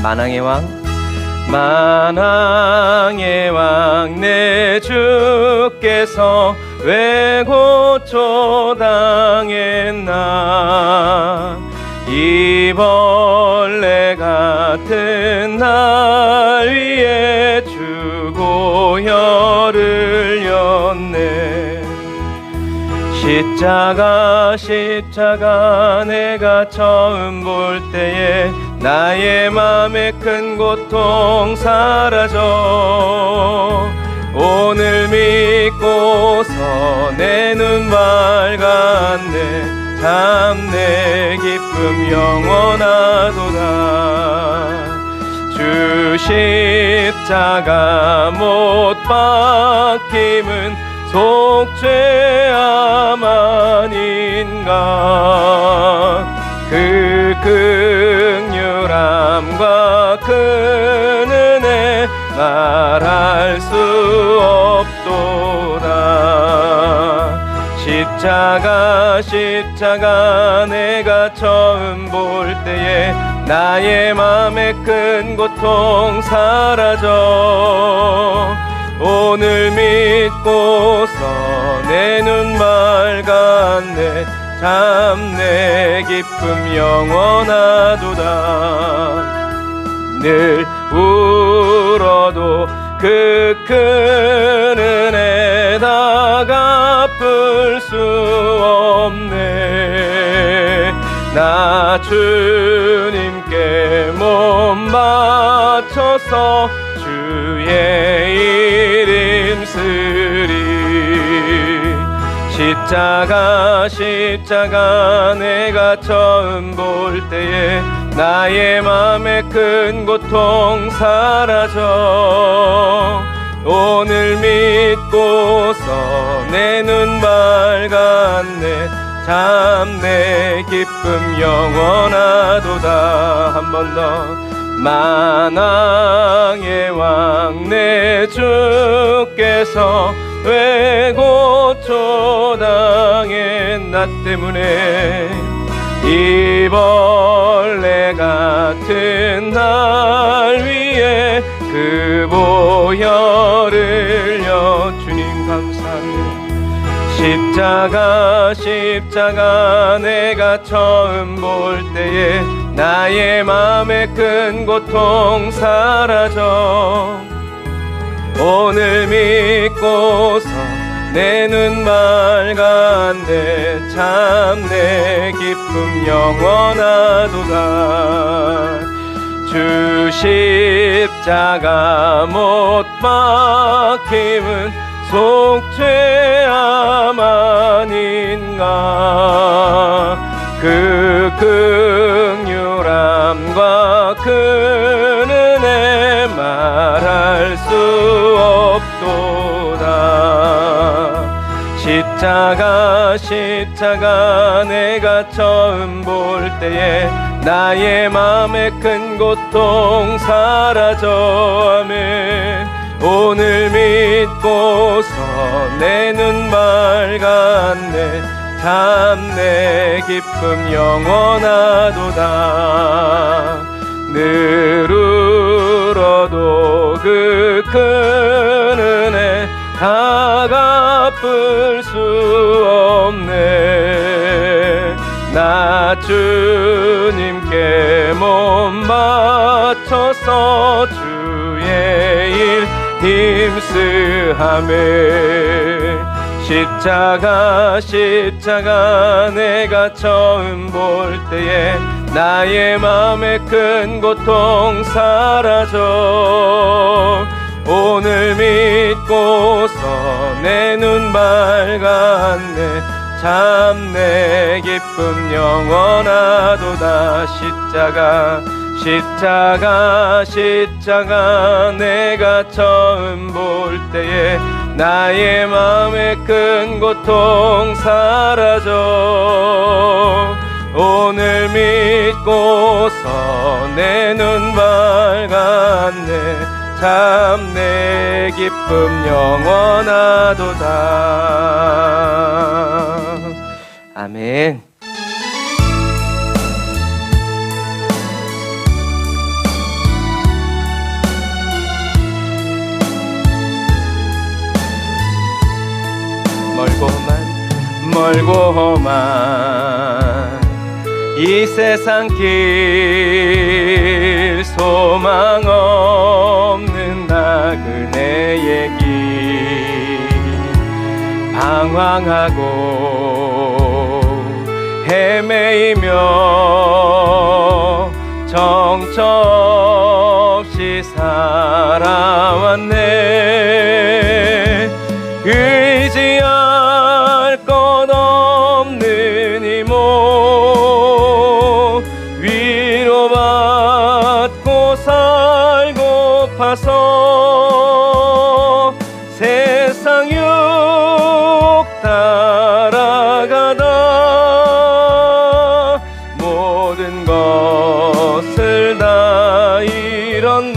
만왕의 왕 만왕의 왕 내 주께서 왜 고초당했나 이 벌레 같은 날 위에 주고혈을 렸네 십자가 내가 처음 볼 때에 나의 맘에 큰 고통 사라져 오늘 믿고서 내 눈 밝았네 참 내 기쁨 영원하도다 주 십자가 못 박힘은 속죄함 아닌가 그 긍휼함과 큰 은혜 말할 수 없도다 십자가 내가 처음 볼 때에 나의 맘에 큰 고통 사라져 오늘 믿고서 내 눈 밝았네 참 내 기쁨 영원하도다 늘 울어도 그 큰 은혜 다 갚을 수 없네 나 주님께 몸 바쳐서 주의 이름 쓰리 십자가 내가 처음 볼 때에 나의 맘에 큰 고통 사라져 오늘 믿고서 내 눈 밝았네 참 내 기쁨 영원하도다 한 번 더 만왕의 왕 내 주께서 왜 고초당했나 때문에 이 벌레 같은 날 위에 그 보혈을 흘려 주님 감사합니다 십자가 내가 처음 볼 때에 나의 맘에 큰 고통 사라져 오늘 믿고서 내 눈 밝았네 참 내 기쁨 영원하도다 주 십자가 못 박힘은 속죄함 아닌가 그 긍휼함과 큰 은혜 말할 수 없도다 십자가 내가 처음 볼 때에 나의 맘에 큰 고통 사라져 아멘 오늘 믿고서 내 눈 밝았네 참 내 기쁨 영원하도다 늘 울어도 그 큰 은혜 다 갚을 수 없네 나 주님께 몸 바쳐서 주의 일 힘쓰하매 십자가 내가 처음 볼 때에 나의 맘에 큰 고통 사라져 오늘 믿고서 내 눈 밝았네 참 내 기쁨 영원하도다 십자가 내가 처음 볼 때에 나의 맘에 큰 고통 사라져 오늘 믿고서 내 눈 밝았네 참 내 기쁨 영원하도다 아멘. 멀고만 이 세상 길 소망 없는 나그네의 길 방황하고 헤매이며 정처 없이 살아왔네. 의지할 것 없는 이 몸 위로받고 살고파서 세상 육 따라가다 모든 것을 다 잃었네.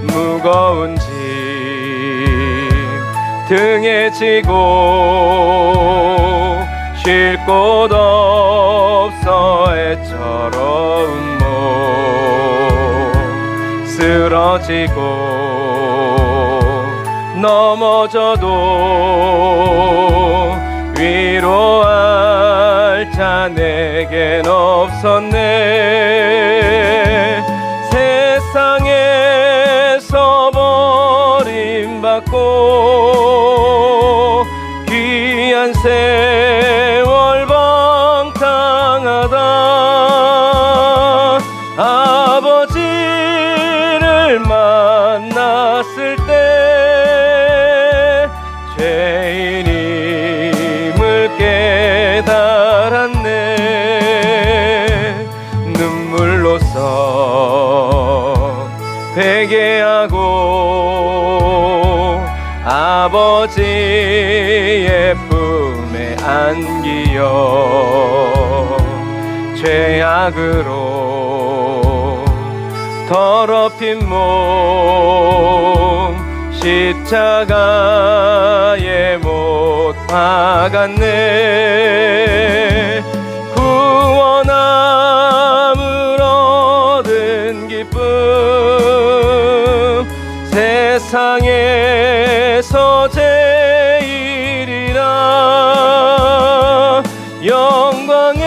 무거운 짐 등에 지고 쉴 곳 없어 애처로운 몸 쓰러지고 넘어져도 위로할 자 내겐 없었네. 세상에서 버림받고 귀한 세월 방탕하다 아버지를 만났을 때 죄인임을 깨달았네. 눈물로써 회개하고 아버지의 품에 안기어 죄악으로 더럽힌 몸 십자가에 못 박았네. 구원함을 얻은 기쁨 세상에서 제일이라 영광의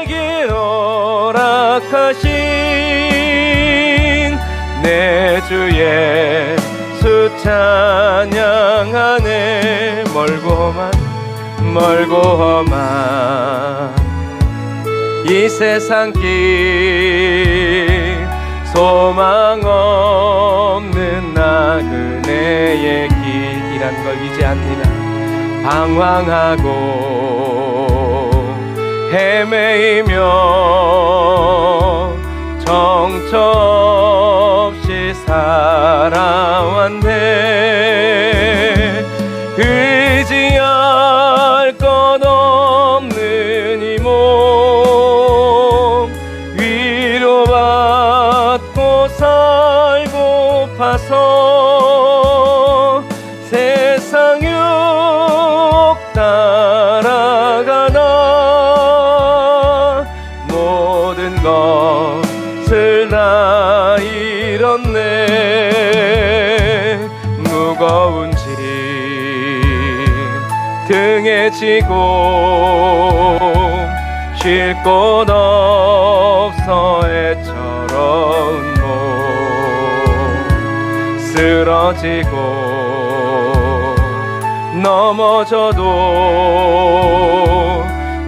길 허락하신 내 주 예수 찬양하네. 멀고만 이 세상 길 소망 없는 나그네의 길이란 걸 이제 압니다. 방황하고 헤매이며 정처 없이 살아왔네. 의지할 것 없는 이 몸 위로받고 살고파서 세상 육 따라가다 모든 것을 다 잃었네. 무거운 짐 등에 지고 쉴 곳 없어 애처로운 몸 쓰러지고 넘어져도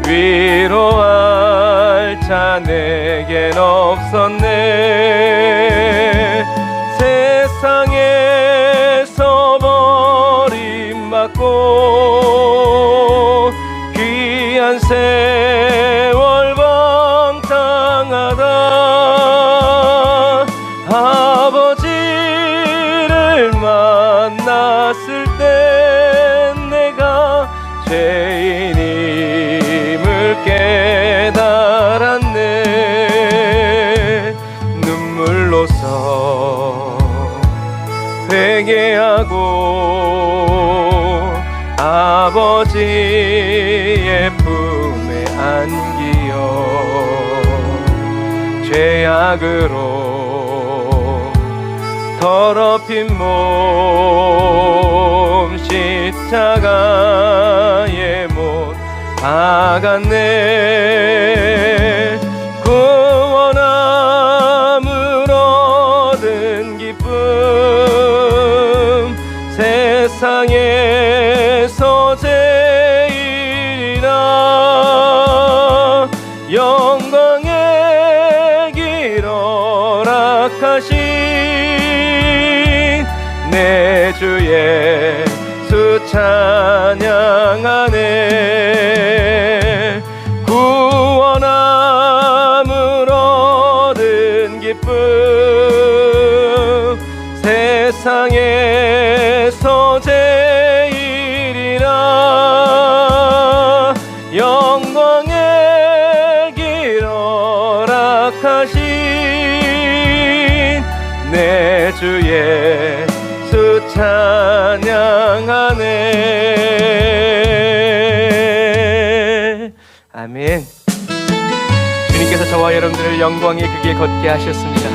위로할 자 내겐 없었네. 세상에서 버림받고 귀한 세월 방탕하다 아버지를 만났을 때 내가 죄인임을 깨달았네. 눈물로써 회개하고 아버지의 품에 안기어 죄악으로 더럽힌 몸 십자가에 못 박았네. 구원함을 얻은 기쁨 세상에서 제일이라. 영광의 길 허락하신 내 주 예수 찬양하네. 구원함을 얻은 기쁨 세상에서 제일이라. 영광의 길 허락하신 내 주 예수 찬양하네. 아멘. 주님께서 저와 여러분들을 영광의 그게 걷게 하셨습니다.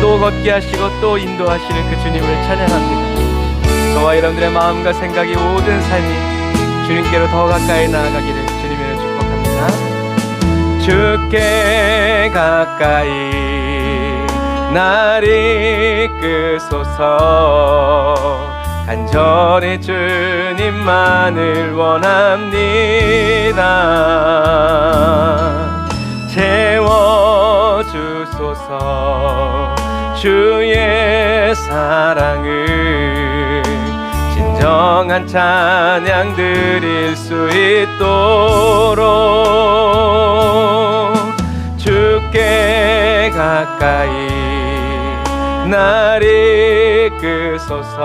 또 걷게 하시고 또 인도하시는 그 주님을 찬양합니다. 저와 여러분들의 마음과 생각이 모든 삶이 주님께로 더 가까이 나아가기를 주님으로 축복합니다. 주께 가까이 날 이끄소서. 간절히 주님만을 원합니다. 채워주소서. 주의 사랑을 진정한 찬양 드릴 수 있도록 주께 가까이 날 이끄소서.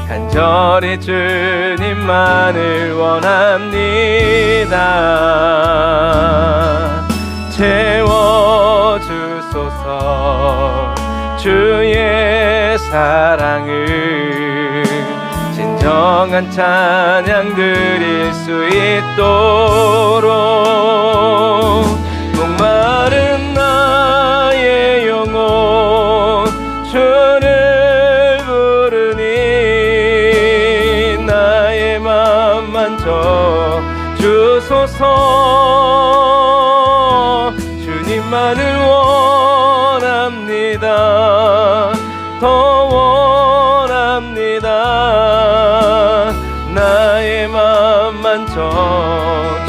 간절히 주님만을 원합니다. 채워주소서. 주의 사랑을 진정한 찬양 드릴 수 있도록. 목마른 나의 영혼 주를 부르니 나의 맘 만져 주소서. 주님만을 원합니다. 더 원합니다. 나의 맘 만져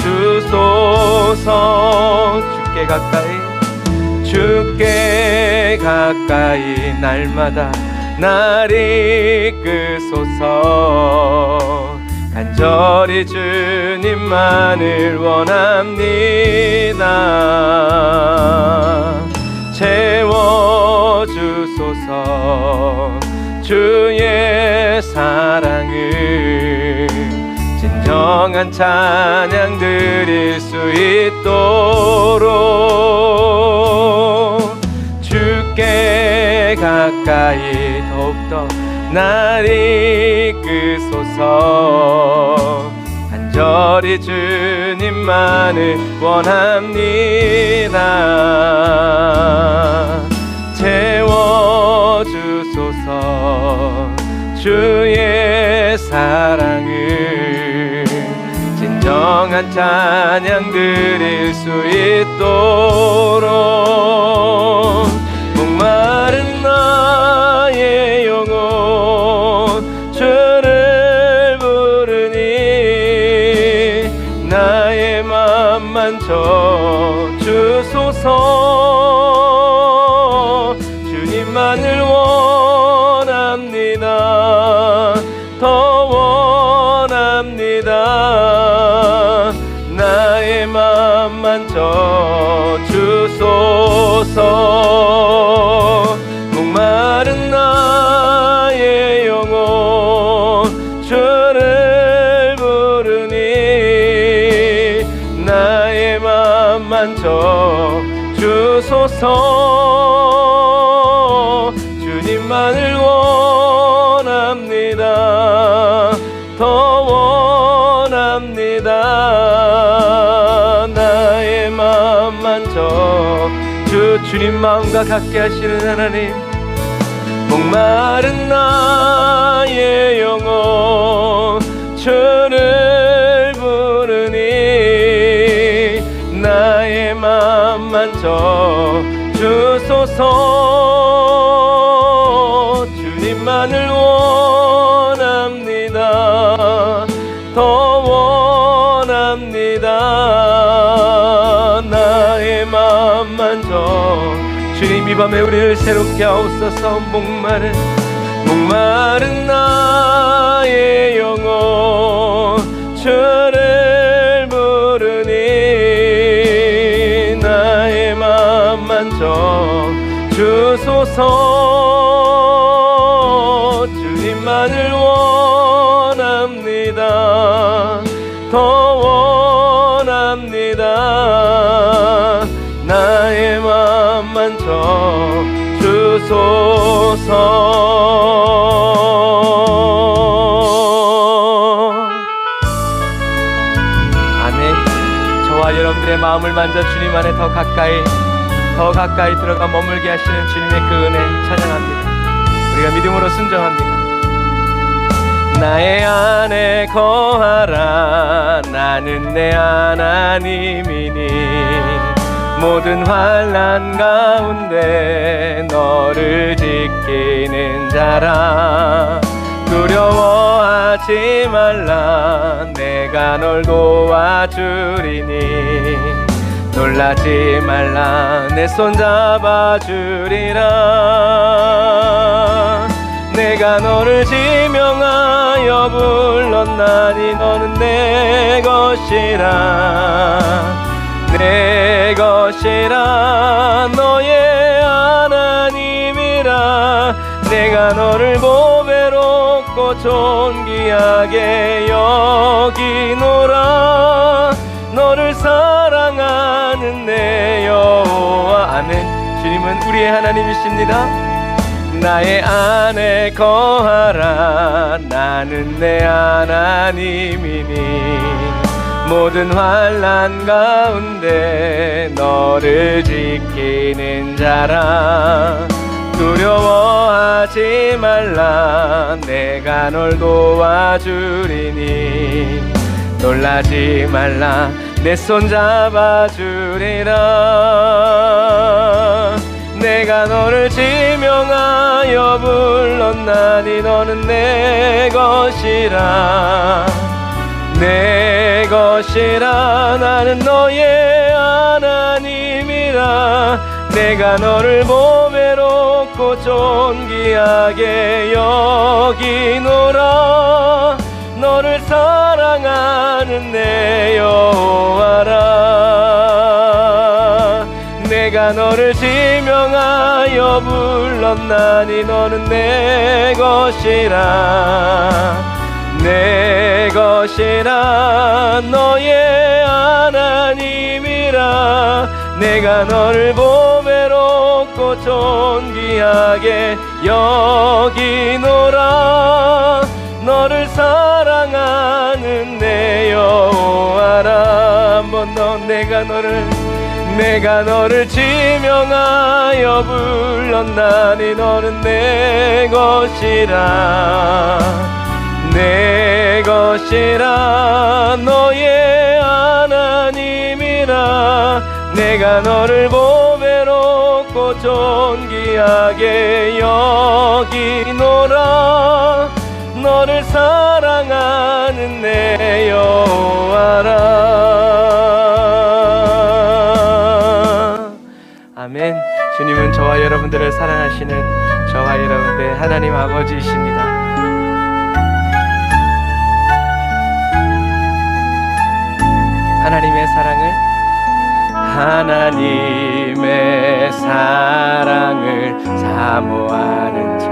주소서. 주께 가까이 주께 가까이 날마다 날 이끄소서. 간절히 주님만을 원합니다. 채워주소서. 주의 사랑을 진정한 찬양 드릴 수 있도록 주께 가까이 더욱더 날 이끄소서. 간절히 주님만을 원합니다. 채워주소서. 주의 사랑을 진정한 찬양 드릴 수 있도록. 목마른 나의 영혼 주를 부르니 나의 맘 만져 주소서. 주님만을 원합니다. 더 원합니다. 나의 맘 만져 주소서. 목마른 나의 영혼 주를 부르니 나의 맘 만져 주소서. 주님만을 원합니다. 더 원합니다. 나의 맘 만져 주님 마음과 같게 하시는 하나님. 목마른 나의 영혼 밤에 우리를 새롭게 하옵소서. 목마른 나의 영혼 주를 부르니 나의 맘 만져 주소서. 주님만을 원합니다. 더 원합니다. 나의 맘 만져 주소서. 아멘. 저와 여러분들의 마음을 만져 주님 안에 더 가까이 들어가 머물게 하시는 주님의 그 은혜 찬양합니다. 우리가 믿음으로 순종합니다. 나의 안에 거하라. 나는 내 하나님이니 모든 환난 가운데 너를 지키는 자라. 두려워하지 말라. 내가 널 도와주리니 놀라지 말라. 내 손 잡아주리라. 내가 너를 지명하여 불렀나니 너는 내 것이라. 내 것이라. 너의 하나님이라. 내가 너를 보배롭고 존귀하게 여기노라. 너를 사랑하는 내 여호와. 아멘. 주님은 우리의 하나님이십니다. 나의 안에 거하라. 나는 내 하나님이니 모든 환난 가운데 너를 지키는 자라. 두려워하지 말라. 내가 널 도와주리니 놀라지 말라. 내 손 잡아주리라. 내가 너를 지명하여 불렀나니 너는 내 것이라. 내 것이라. 나는 너의 하나님이라. 내가 너를 보배롭고 존귀하게 여기노라. 너를 사랑하는 내 여호와라. 내가 너를 지명하여 불렀나니 너는 내 것이라. 내 것이라. 너의 하나님이라. 내가 너를 보배롭고 존귀하게 여기노라. 너를 사랑하는 내 여호와라. 한 번 더. 내가 너를 지명하여 불렀나니 너는 내 것이라. 내 것이라. 너의 하나님이라. 내가 너를 보배롭고 존귀하게 여기노라. 너를 사랑하는 내 여호와라. 아멘. 주님은 저와 여러분들을 사랑하시는 저와 여러분들의 하나님 아버지이십니다. 하나님의 사랑을 사모하는 자,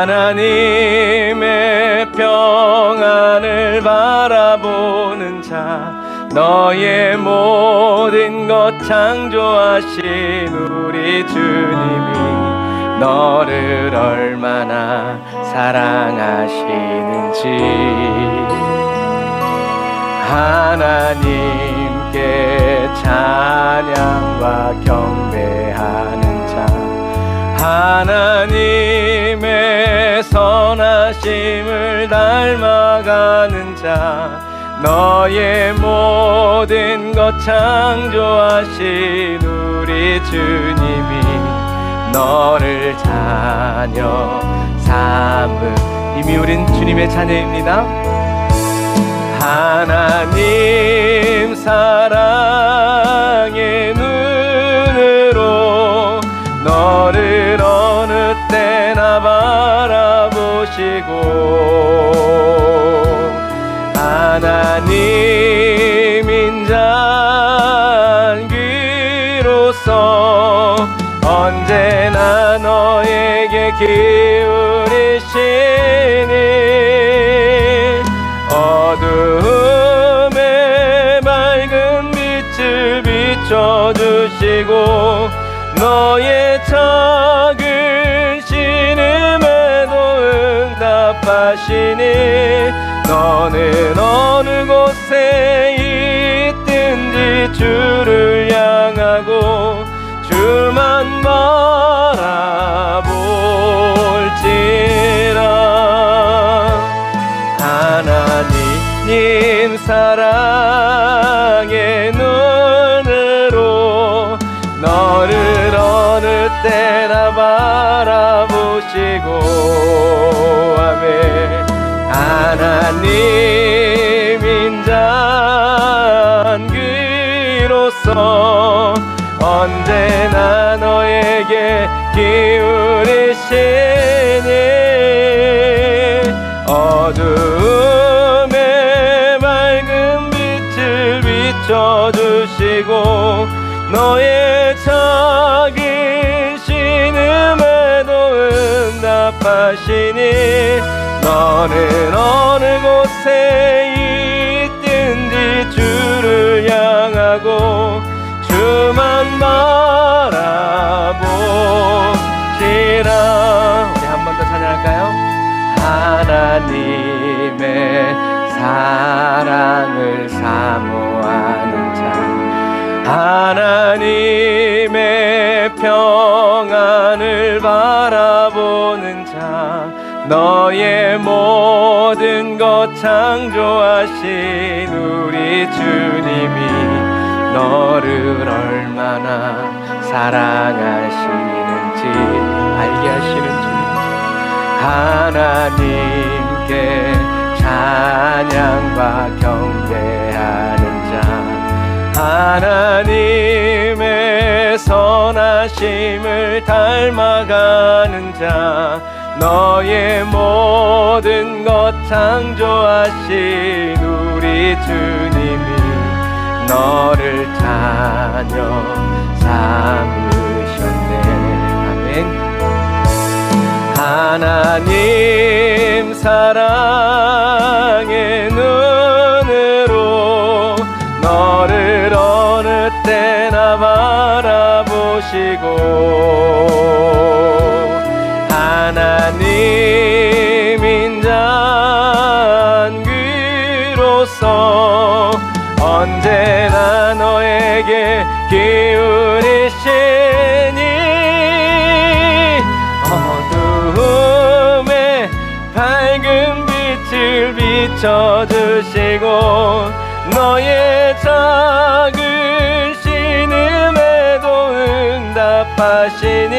하나님의 평안을 바라보는 자, 너의 모든 것 창조하신 우리 주님이 너를 얼마나 사랑하시는지, 하나님께 찬양과 경배하는 자, 하나님의 선하심을 닮아가는 자, 너의 모든 것 창조하신 우리 주님이 너를 자녀 삼은, 이미 우린 주님의 자녀입니다. 하나님 사랑의 눈으로 기울이시니 어두움에 맑은 빛을 비춰주시고 너의 작은 신음에도 응답하시니 너는 어느 곳에 있든지 주를 향하고 주만 바라볼지라. 하나님 사랑의 눈으로 너를 어느 때나 바라보시고 아멘. 하나님 인자한귀로서 언제나 너에게 기울이시니 어두움에 맑은 빛을 비춰주시고 너의 작은 신음에도 응답하시니 너는 어느 곳에 있든지 주를 향하고 주만 바라보시라. 우리 한 번 더 찬양할까요? 하나님의 사랑을 사모하는 자 하나님의 평안을 바라보는 자 너의 모든 것 창조하신 우리 주님이 너를 얼마나 사랑하시는지 알게 하시는 주님 하나님께 찬양과 경배하는 자 하나님의 선하심을 닮아가는 자 너의 모든 것 창조하신 우리 주님이 너를 자녀 삼으셨네. 아멘. 하나님 사랑의 눈으로 너를 어느 때나 바라보시고 하나님 인자한귀로서 언제나 너에게 기울이시니 어두움에 밝은 빛을 비춰주시고 너의 작은 신음에도 응답하시니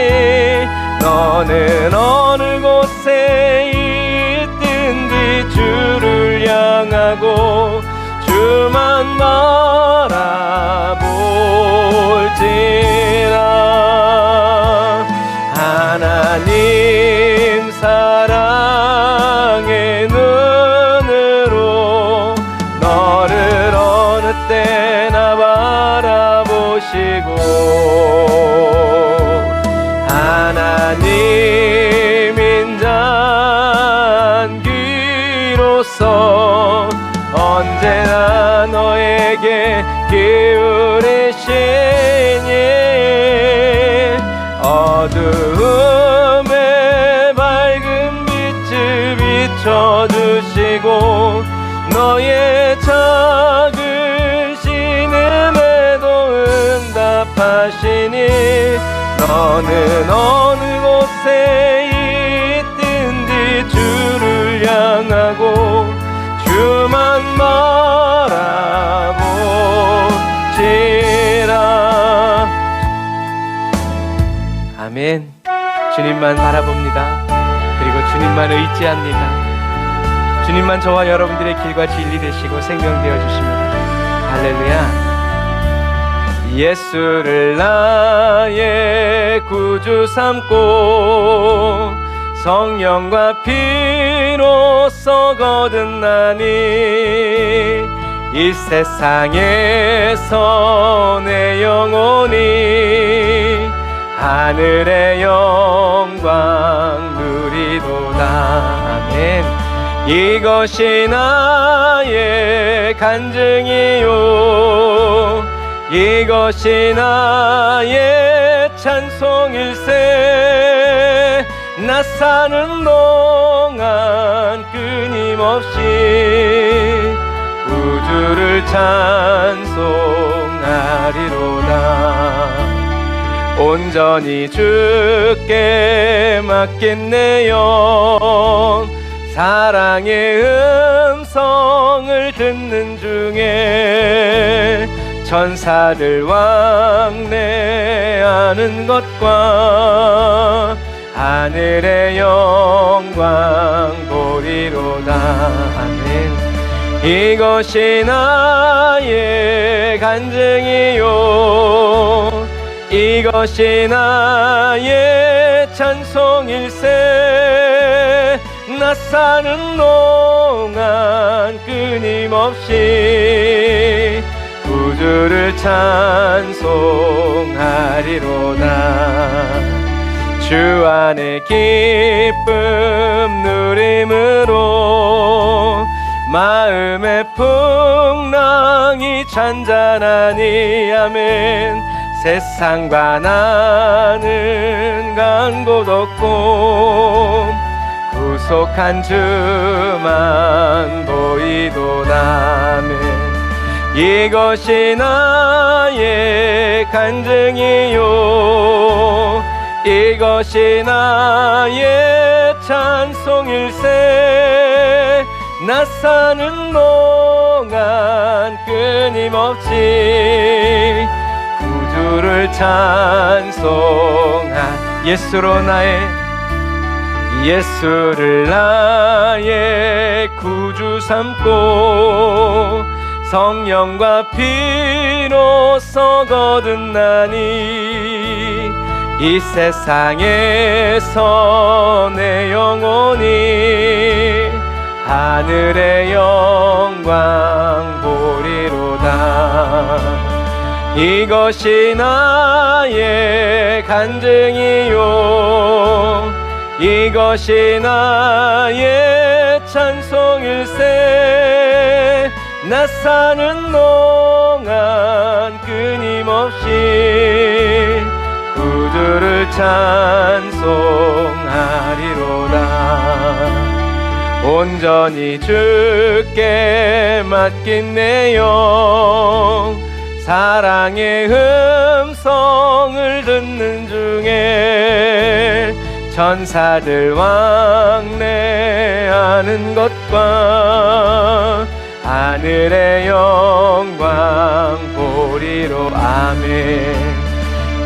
너는 어느 곳에 있든지 주를 향하고 주만 바라볼지라. 하나님 사랑의 눈으로 너를 어느 때나 바라보시고 하나님 인자한귀로서 언제나 너에게 기울이시니 어두움에 밝은 빛을 비춰주시고 너의 작은 신음에도 응답하시니 너는 어느 곳에 있든지 주를 향하고 주만 바라보시라. 아멘. 주님만 바라봅니다. 그리고 주님만 의지합니다. 주님만 저와 여러분들의 길과 진리 되시고 생명 되어 주십니다. 할렐루야. 예수를 나의 구주 삼고 성령과 피로써 거듭 나니 이 세상에서 내 영혼이 하늘의 영광 누리도다. 아멘. 이것이 나의 간증이요, 이것이 나의 찬송일세. 나 사는 동안 끊임없이 우주를 찬송하리로다. 온전히 주께 맡긴 내 영, 사랑의 음성을 듣는 중에 천사들 왕래하는 것과 하늘의 영광 보리로다. 아멘. 이것이 나의 간증이요, 이것이 나의 찬송일세. 나 사는 동안 끊임없이 우주를 찬송하리로다. 주 안에 기쁨 누림으로 마음의 풍랑이 잔잔하니. 아멘. 세상과 나는 간 곳 없고 구속한 주만 보이도다. 아멘. 이것이 나의 간증이요, 이것이 나의 찬송일세. 나 사는 동안 끊임없이 구주를 찬송하. 예수를 나의 구주 삼고 성령과 피로써 거듭나니 이 세상에서 내 영혼이 하늘의 영광 보리로다. 이것이 나의 간증이요, 이것이 나의 찬송일세. 나 사는 동안 끊임없이 구주를 찬송하리로다. 온전히 주께 맡긴 내 영, 사랑의 음성을 듣는 중에 천사들 왕래하는 것과 하늘의 영광 보리로. 아멘.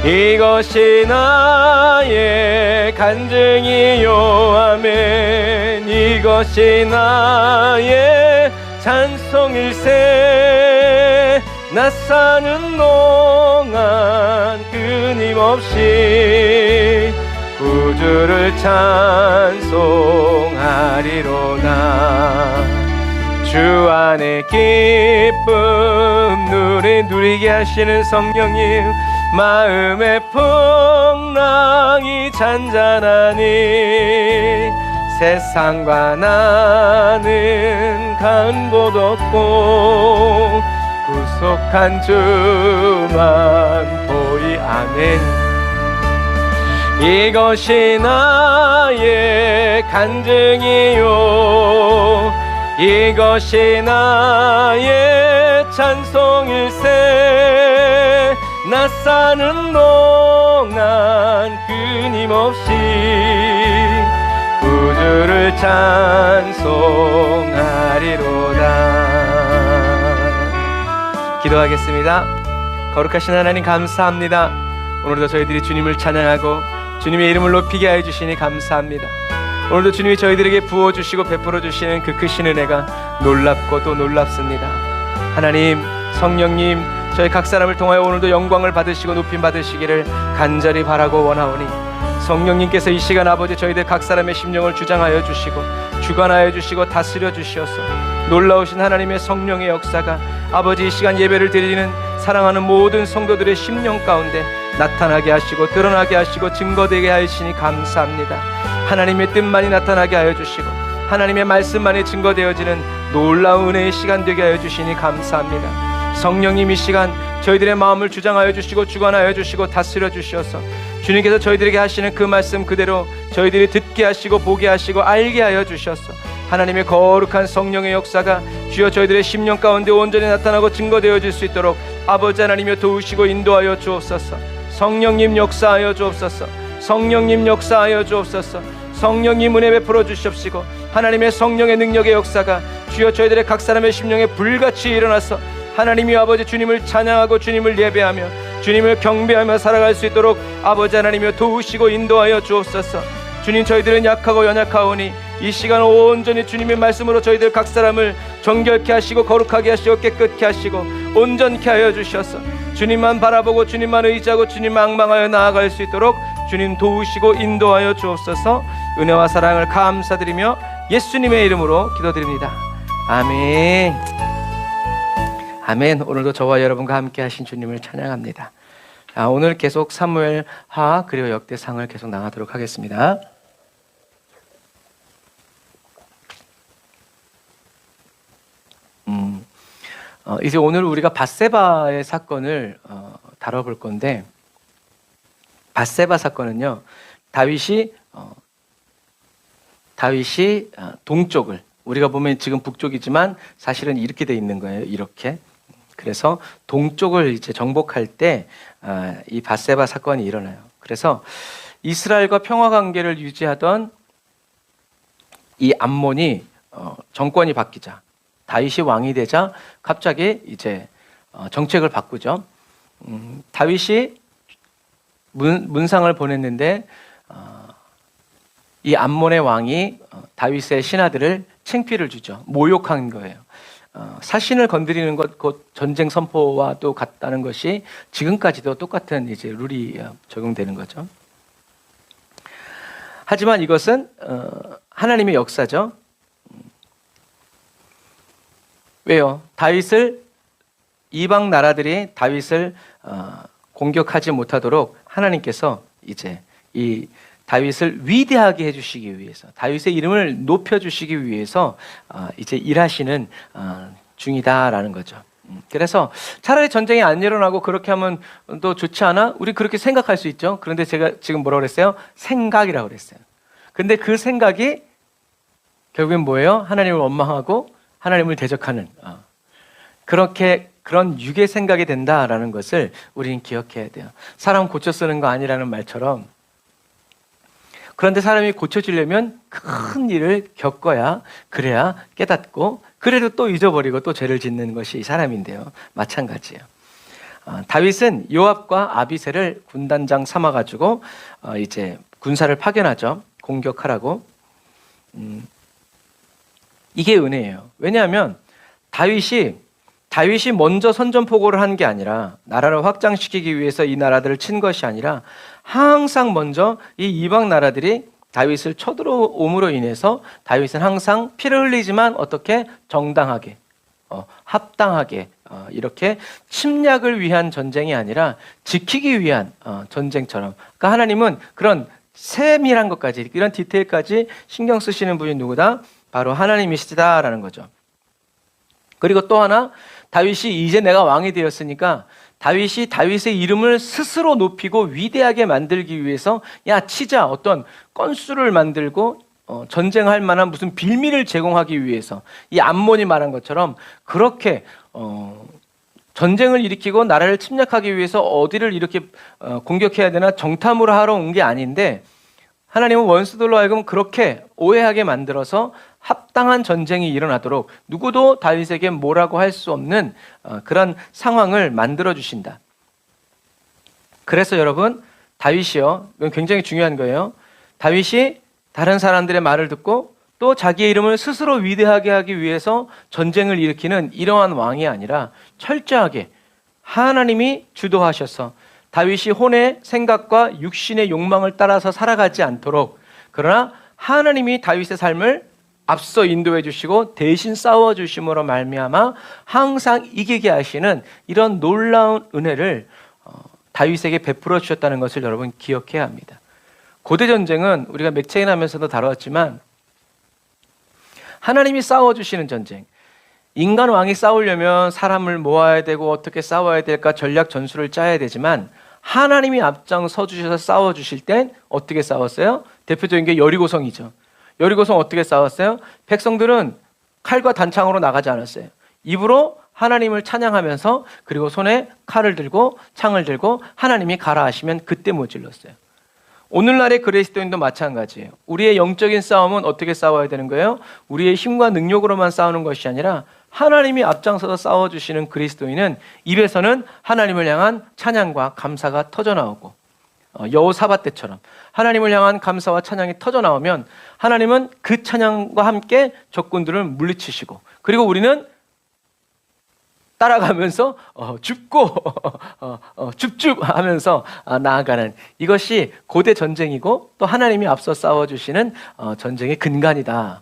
이것이 나의 간증이요, 아멘. 이것이 나의 찬송일세. 나 사는 동안 끊임없이 구주를 찬송하리로다. 주 안에 기쁨 누리게 하시는 성령님, 마음의 풍랑이 잔잔하니 세상과 나는 간 곳 없고 구속한 주만 보이. 아멘. 이것이 나의 간증이요, 이것이 나의 찬송일세. 나 사는 동안 끊임없이 구주를 찬송하리로다. 기도하겠습니다. 거룩하신 하나님 감사합니다. 오늘도 저희들이 주님을 찬양하고 주님의 이름을 높이게 하여 주시니 감사합니다. 오늘도 주님이 저희들에게 부어주시고 베풀어 주시는 그 크신 은혜가 놀랍고 또 놀랍습니다. 하나님, 성령님, 저희 각 사람을 통하여 오늘도 영광을 받으시고 높임 받으시기를 간절히 바라고 원하오니 성령님께서 이 시간 아버지 저희들 각 사람의 심령을 주장하여 주시고 주관하여 주시고 다스려 주시어서 놀라우신 하나님의 성령의 역사가 아버지 이 시간 예배를 드리는 사랑하는 모든 성도들의 심령 가운데 나타나게 하시고 드러나게 하시고 증거되게 하시니 감사합니다. 하나님의 뜻만이 나타나게 하여 주시고 하나님의 말씀만이 증거되어지는 놀라운 은혜의 시간 되게 하여 주시니 감사합니다. 성령님, 이 시간 저희들의 마음을 주장하여 주시고 주관하여 주시고 다스려 주시어서 주님께서 저희들에게 하시는 그 말씀 그대로 저희들이 듣게 하시고 보게 하시고 알게 하여 주셔서 하나님의 거룩한 성령의 역사가 주여 저희들의 심령 가운데 온전히 나타나고 증거되어질 수 있도록 아버지 하나님여 도우시고 인도하여 주옵소서. 성령님 역사하여 주옵소서. 성령님 역사하여 주옵소서. 성령님 은혜 베풀어 주시옵시고 하나님의 성령의 능력의 역사가 주여 저희들의 각 사람의 심령에 불같이 일어나서 하나님이 아버지 주님을 찬양하고 주님을 예배하며 주님을 경배하며 살아갈 수 있도록 아버지 하나님여 도우시고 인도하여 주옵소서. 주님, 저희들은 약하고 연약하오니 이 시간 온전히 주님의 말씀으로 저희들 각 사람을 정결케 하시고 거룩하게 하시고 깨끗게 하시고 온전케 하여 주셔서 주님만 바라보고 주님만 의지하고 주님만 앙망하여 나아갈 수 있도록 주님 도우시고 인도하여 주옵소서. 은혜와 사랑을 감사드리며 예수님의 이름으로 기도드립니다. 아멘. 아멘. 오늘도 저와 여러분과 함께 하신 주님을 찬양합니다. 오늘 계속 사무엘하 그리고 역대상을 계속 나가도록 하겠습니다. 이제 오늘 우리가 밧세바의 사건을 다뤄볼 건데, 밧세바 사건은요, 다윗이 동쪽을, 우리가 보면 지금 북쪽이지만 사실은 이렇게 돼 있는 거예요. 이렇게. 그래서 동쪽을 이제 정복할 때 이 밧세바 사건이 일어나요. 그래서 이스라엘과 평화 관계를 유지하던 이 암몬이 정권이 바뀌자, 다윗이 왕이 되자 갑자기 이제 정책을 바꾸죠. 다윗이 문상을 보냈는데 이 암몬의 왕이 다윗의 신하들을 창피를 주죠. 모욕한 거예요. 사신을 건드리는 것, 곧 전쟁 선포와 또 같다는 것이 지금까지도 똑같은 이제 룰이 적용되는 거죠. 하지만 이것은 하나님의 역사죠. 왜요? 이방 나라들이 다윗을 공격하지 못하도록 하나님께서 이제 이 다윗을 위대하게 해주시기 위해서, 다윗의 이름을 높여주시기 위해서 이제 일하시는 중이다라는 거죠. 그래서 차라리 전쟁이 안 일어나고 그렇게 하면 또 좋지 않아? 우리 그렇게 생각할 수 있죠. 그런데 제가 지금 뭐라고 그랬어요? 생각이라고 그랬어요. 근데 그 생각이 결국엔 뭐예요? 하나님을 원망하고 하나님을 대적하는 그런 육의 생각이 된다라는 것을 우리는 기억해야 돼요. 사람 고쳐 쓰는 거 아니라는 말처럼, 그런데 사람이 고쳐지려면 큰 일을 겪어야, 그래야 깨닫고, 그래도 또 잊어버리고 또 죄를 짓는 것이 사람인데요. 마찬가지예요. 다윗은 요압과 아비새를 군단장 삼아가지고 이제 군사를 파견하죠. 공격하라고. 이게 은혜예요. 왜냐하면 다윗이 먼저 선전포고를 한 게 아니라, 나라를 확장시키기 위해서 이 나라들을 친 것이 아니라, 항상 먼저 이 이방 나라들이 다윗을 쳐들어옴으로 인해서 다윗은 항상 피를 흘리지만 어떻게 정당하게, 합당하게, 이렇게 침략을 위한 전쟁이 아니라 지키기 위한 전쟁처럼. 그러니까 하나님은 그런 세밀한 것까지, 이런 디테일까지 신경 쓰시는 분이 누구다? 바로 하나님이시다라는 거죠. 그리고 또 하나, 다윗이 이제 내가 왕이 되었으니까 다윗이 다윗의 이름을 스스로 높이고 위대하게 만들기 위해서, 야 치자, 어떤 건수를 만들고 전쟁할 만한 무슨 빌미를 제공하기 위해서, 이 암몬이 말한 것처럼 그렇게 전쟁을 일으키고 나라를 침략하기 위해서 어디를 이렇게 공격해야 되나 정탐으로 하러 온 게 아닌데, 하나님은 원수들로 하여금 그렇게 오해하게 만들어서 합당한 전쟁이 일어나도록 누구도 다윗에게 뭐라고 할 수 없는 그런 상황을 만들어 주신다. 그래서 여러분, 다윗이요, 이건 굉장히 중요한 거예요. 다윗이 다른 사람들의 말을 듣고 또 자기의 이름을 스스로 위대하게 하기 위해서 전쟁을 일으키는 이러한 왕이 아니라, 철저하게 하나님이 주도하셔서 다윗이 혼의 생각과 육신의 욕망을 따라서 살아가지 않도록, 그러나 하나님이 다윗의 삶을 앞서 인도해 주시고 대신 싸워 주심으로 말미암아 항상 이기게 하시는 이런 놀라운 은혜를 다윗에게 베풀어 주셨다는 것을 여러분 기억해야 합니다. 고대 전쟁은 우리가 맥체인하면서도 다루었지만 하나님이 싸워주시는 전쟁. 인간 왕이 싸우려면 사람을 모아야 되고 어떻게 싸워야 될까 전략 전술을 짜야 되지만 하나님이 앞장서 주셔서 싸워주실 땐 어떻게 싸웠어요? 대표적인 게 여리고성이죠. 여리고성 어떻게 싸웠어요? 백성들은 칼과 단창으로 나가지 않았어요. 입으로 하나님을 찬양하면서 그리고 손에 칼을 들고 창을 들고 하나님이 가라 하시면 그때 모질렀어요. 오늘날의 그리스도인도 마찬가지예요. 우리의 영적인 싸움은 어떻게 싸워야 되는 거예요? 우리의 힘과 능력으로만 싸우는 것이 아니라 하나님이 앞장서서 싸워주시는 그리스도인은 입에서는 하나님을 향한 찬양과 감사가 터져나오고 여호사밧 때처럼 하나님을 향한 감사와 찬양이 터져나오면 하나님은 그 찬양과 함께 적군들을 물리치시고 그리고 우리는 따라가면서 줍고 줍줍 하면서 나아가는 이것이 고대 전쟁이고 또 하나님이 앞서 싸워주시는 전쟁의 근간이다.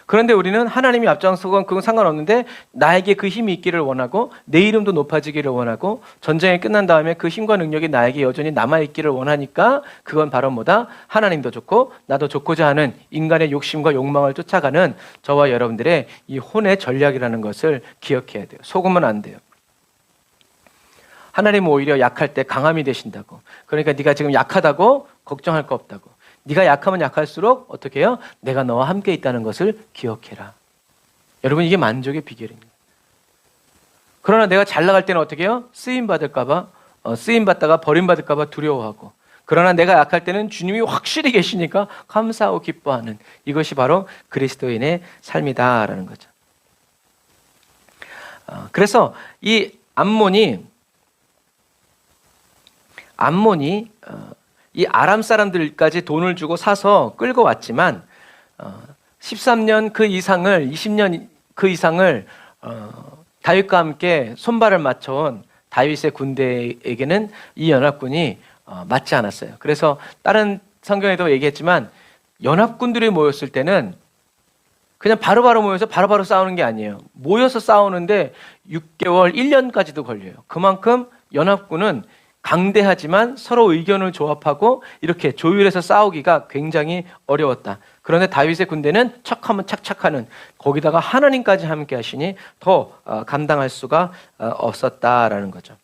그런데 우리는 하나님이 앞장서건 그건 상관없는데 나에게 그 힘이 있기를 원하고 내 이름도 높아지기를 원하고 전쟁이 끝난 다음에 그 힘과 능력이 나에게 여전히 남아있기를 원하니까 그건 바로 뭐다? 하나님도 좋고 나도 좋고자 하는 인간의 욕심과 욕망을 쫓아가는 저와 여러분들의 이 혼의 전략이라는 것을 기억해야 돼요. 속으면 안 돼요. 하나님은 오히려 약할 때 강함이 되신다고. 그러니까 네가 지금 약하다고 걱정할 거 없다고. 네가 약하면 약할수록 어떻게 해요? 내가 너와 함께 있다는 것을 기억해라. 여러분 이게 만족의 비결입니다. 그러나 내가 잘 나갈 때는 어떻게 해요? 쓰임받을까 봐 쓰임받다가 버림받을까 봐 두려워하고 그러나 내가 약할 때는 주님이 확실히 계시니까 감사하고 기뻐하는 이것이 바로 그리스도인의 삶이다라는 거죠. 그래서 이 암몬이 이 아람 사람들까지 돈을 주고 사서 끌고 왔지만 13년 그 이상을 20년 그 이상을 다윗과 함께 손발을 맞춰온 다윗의 군대에게는 이 연합군이 맞지 않았어요. 그래서 다른 성경에도 얘기했지만 연합군들이 모였을 때는 그냥 바로바로 모여서 바로바로 싸우는 게 아니에요. 모여서 싸우는데 6개월, 1년까지도 걸려요. 그만큼 연합군은 강대하지만 서로 의견을 조합하고 이렇게 조율해서 싸우기가 굉장히 어려웠다. 그런데 다윗의 군대는 척하면 착착하는 거기다가 하나님까지 함께 하시니 더 감당할 수가 없었다라는 거죠.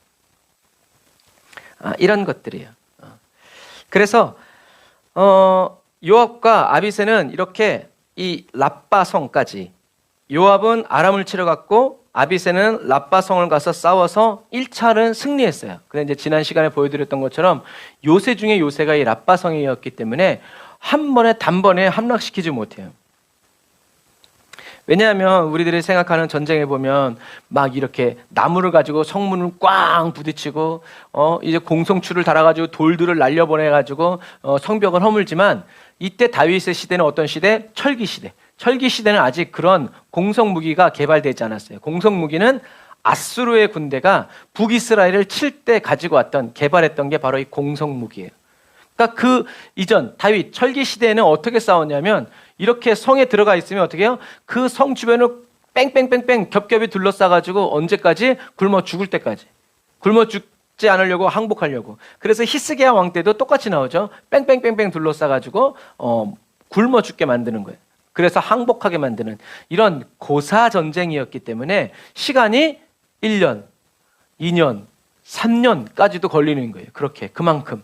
이런 것들이에요. 그래서 요압과 아비새는 이렇게 이 랍바성까지 요압은 아람을 치러 갔고 아비새는 랍바성을 가서 싸워서 1차는 승리했어요. 그런데 이제 지난 시간에 보여드렸던 것처럼 요새 중에 요새가 이 랍바성이었기 때문에 한 번에 단번에 함락시키지 못해요. 왜냐하면 우리들이 생각하는 전쟁에 보면 막 이렇게 나무를 가지고 성문을 꽝 부딪히고 이제 공성추를 달아가지고 돌들을 날려보내가지고 성벽을 허물지만 이때 다윗의 시대는 어떤 시대? 철기 시대. 철기 시대는 아직 그런 공성 무기가 개발되지 않았어요. 공성 무기는 아수르의 군대가 북이스라엘을 칠 때 가지고 왔던 개발했던 게 바로 이 공성 무기예요. 그러니까 그 이전 다윗 철기 시대에는 어떻게 싸웠냐면 이렇게 성에 들어가 있으면 어떻게 해요? 그 성 주변을 뺑뺑뺑뺑 겹겹이 둘러싸가지고 언제까지? 굶어 죽을 때까지. 굶어 죽지 않으려고 항복하려고. 그래서 히스기야 왕 때도 똑같이 나오죠. 뺑뺑뺑뺑 둘러싸가지고 굶어 죽게 만드는 거예요. 그래서 항복하게 만드는 이런 고사 전쟁이었기 때문에 시간이 1년, 2년, 3년까지도 걸리는 거예요. 그렇게 그만큼.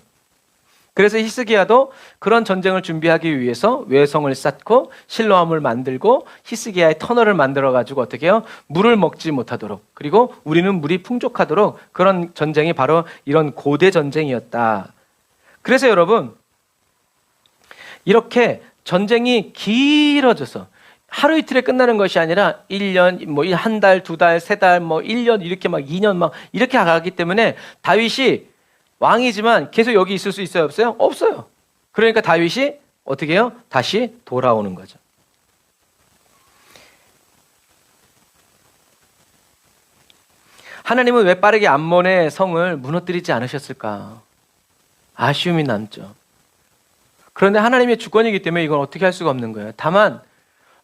그래서 히스기야도 그런 전쟁을 준비하기 위해서 외성을 쌓고 실로암을 만들고 히스기야의 터널을 만들어가지고 어떻게 해요? 물을 먹지 못하도록 그리고 우리는 물이 풍족하도록 그런 전쟁이 바로 이런 고대 전쟁이었다. 그래서 여러분 이렇게 전쟁이 길어져서 하루 이틀에 끝나는 것이 아니라 1년, 뭐 한 달, 두 달, 세 달, 뭐 1년 이렇게 막 2년 막 이렇게 가기 때문에 다윗이 왕이지만 계속 여기 있을 수 있어요? 없어요? 없어요. 그러니까 다윗이 어떻게 해요? 다시 돌아오는 거죠. 하나님은 왜 빠르게 암몬의 성을 무너뜨리지 않으셨을까? 아쉬움이 남죠. 그런데 하나님의 주권이기 때문에 이건 어떻게 할 수가 없는 거예요. 다만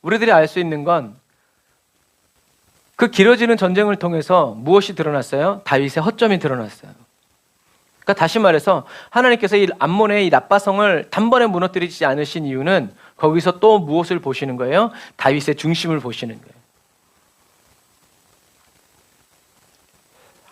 우리들이 알 수 있는 건 그 길어지는 전쟁을 통해서 무엇이 드러났어요? 다윗의 허점이 드러났어요. 그러니까 다시 말해서 하나님께서 이 암몬의 이 라빠성을 단번에 무너뜨리지 않으신 이유는 거기서 또 무엇을 보시는 거예요? 다윗의 중심을 보시는 거예요.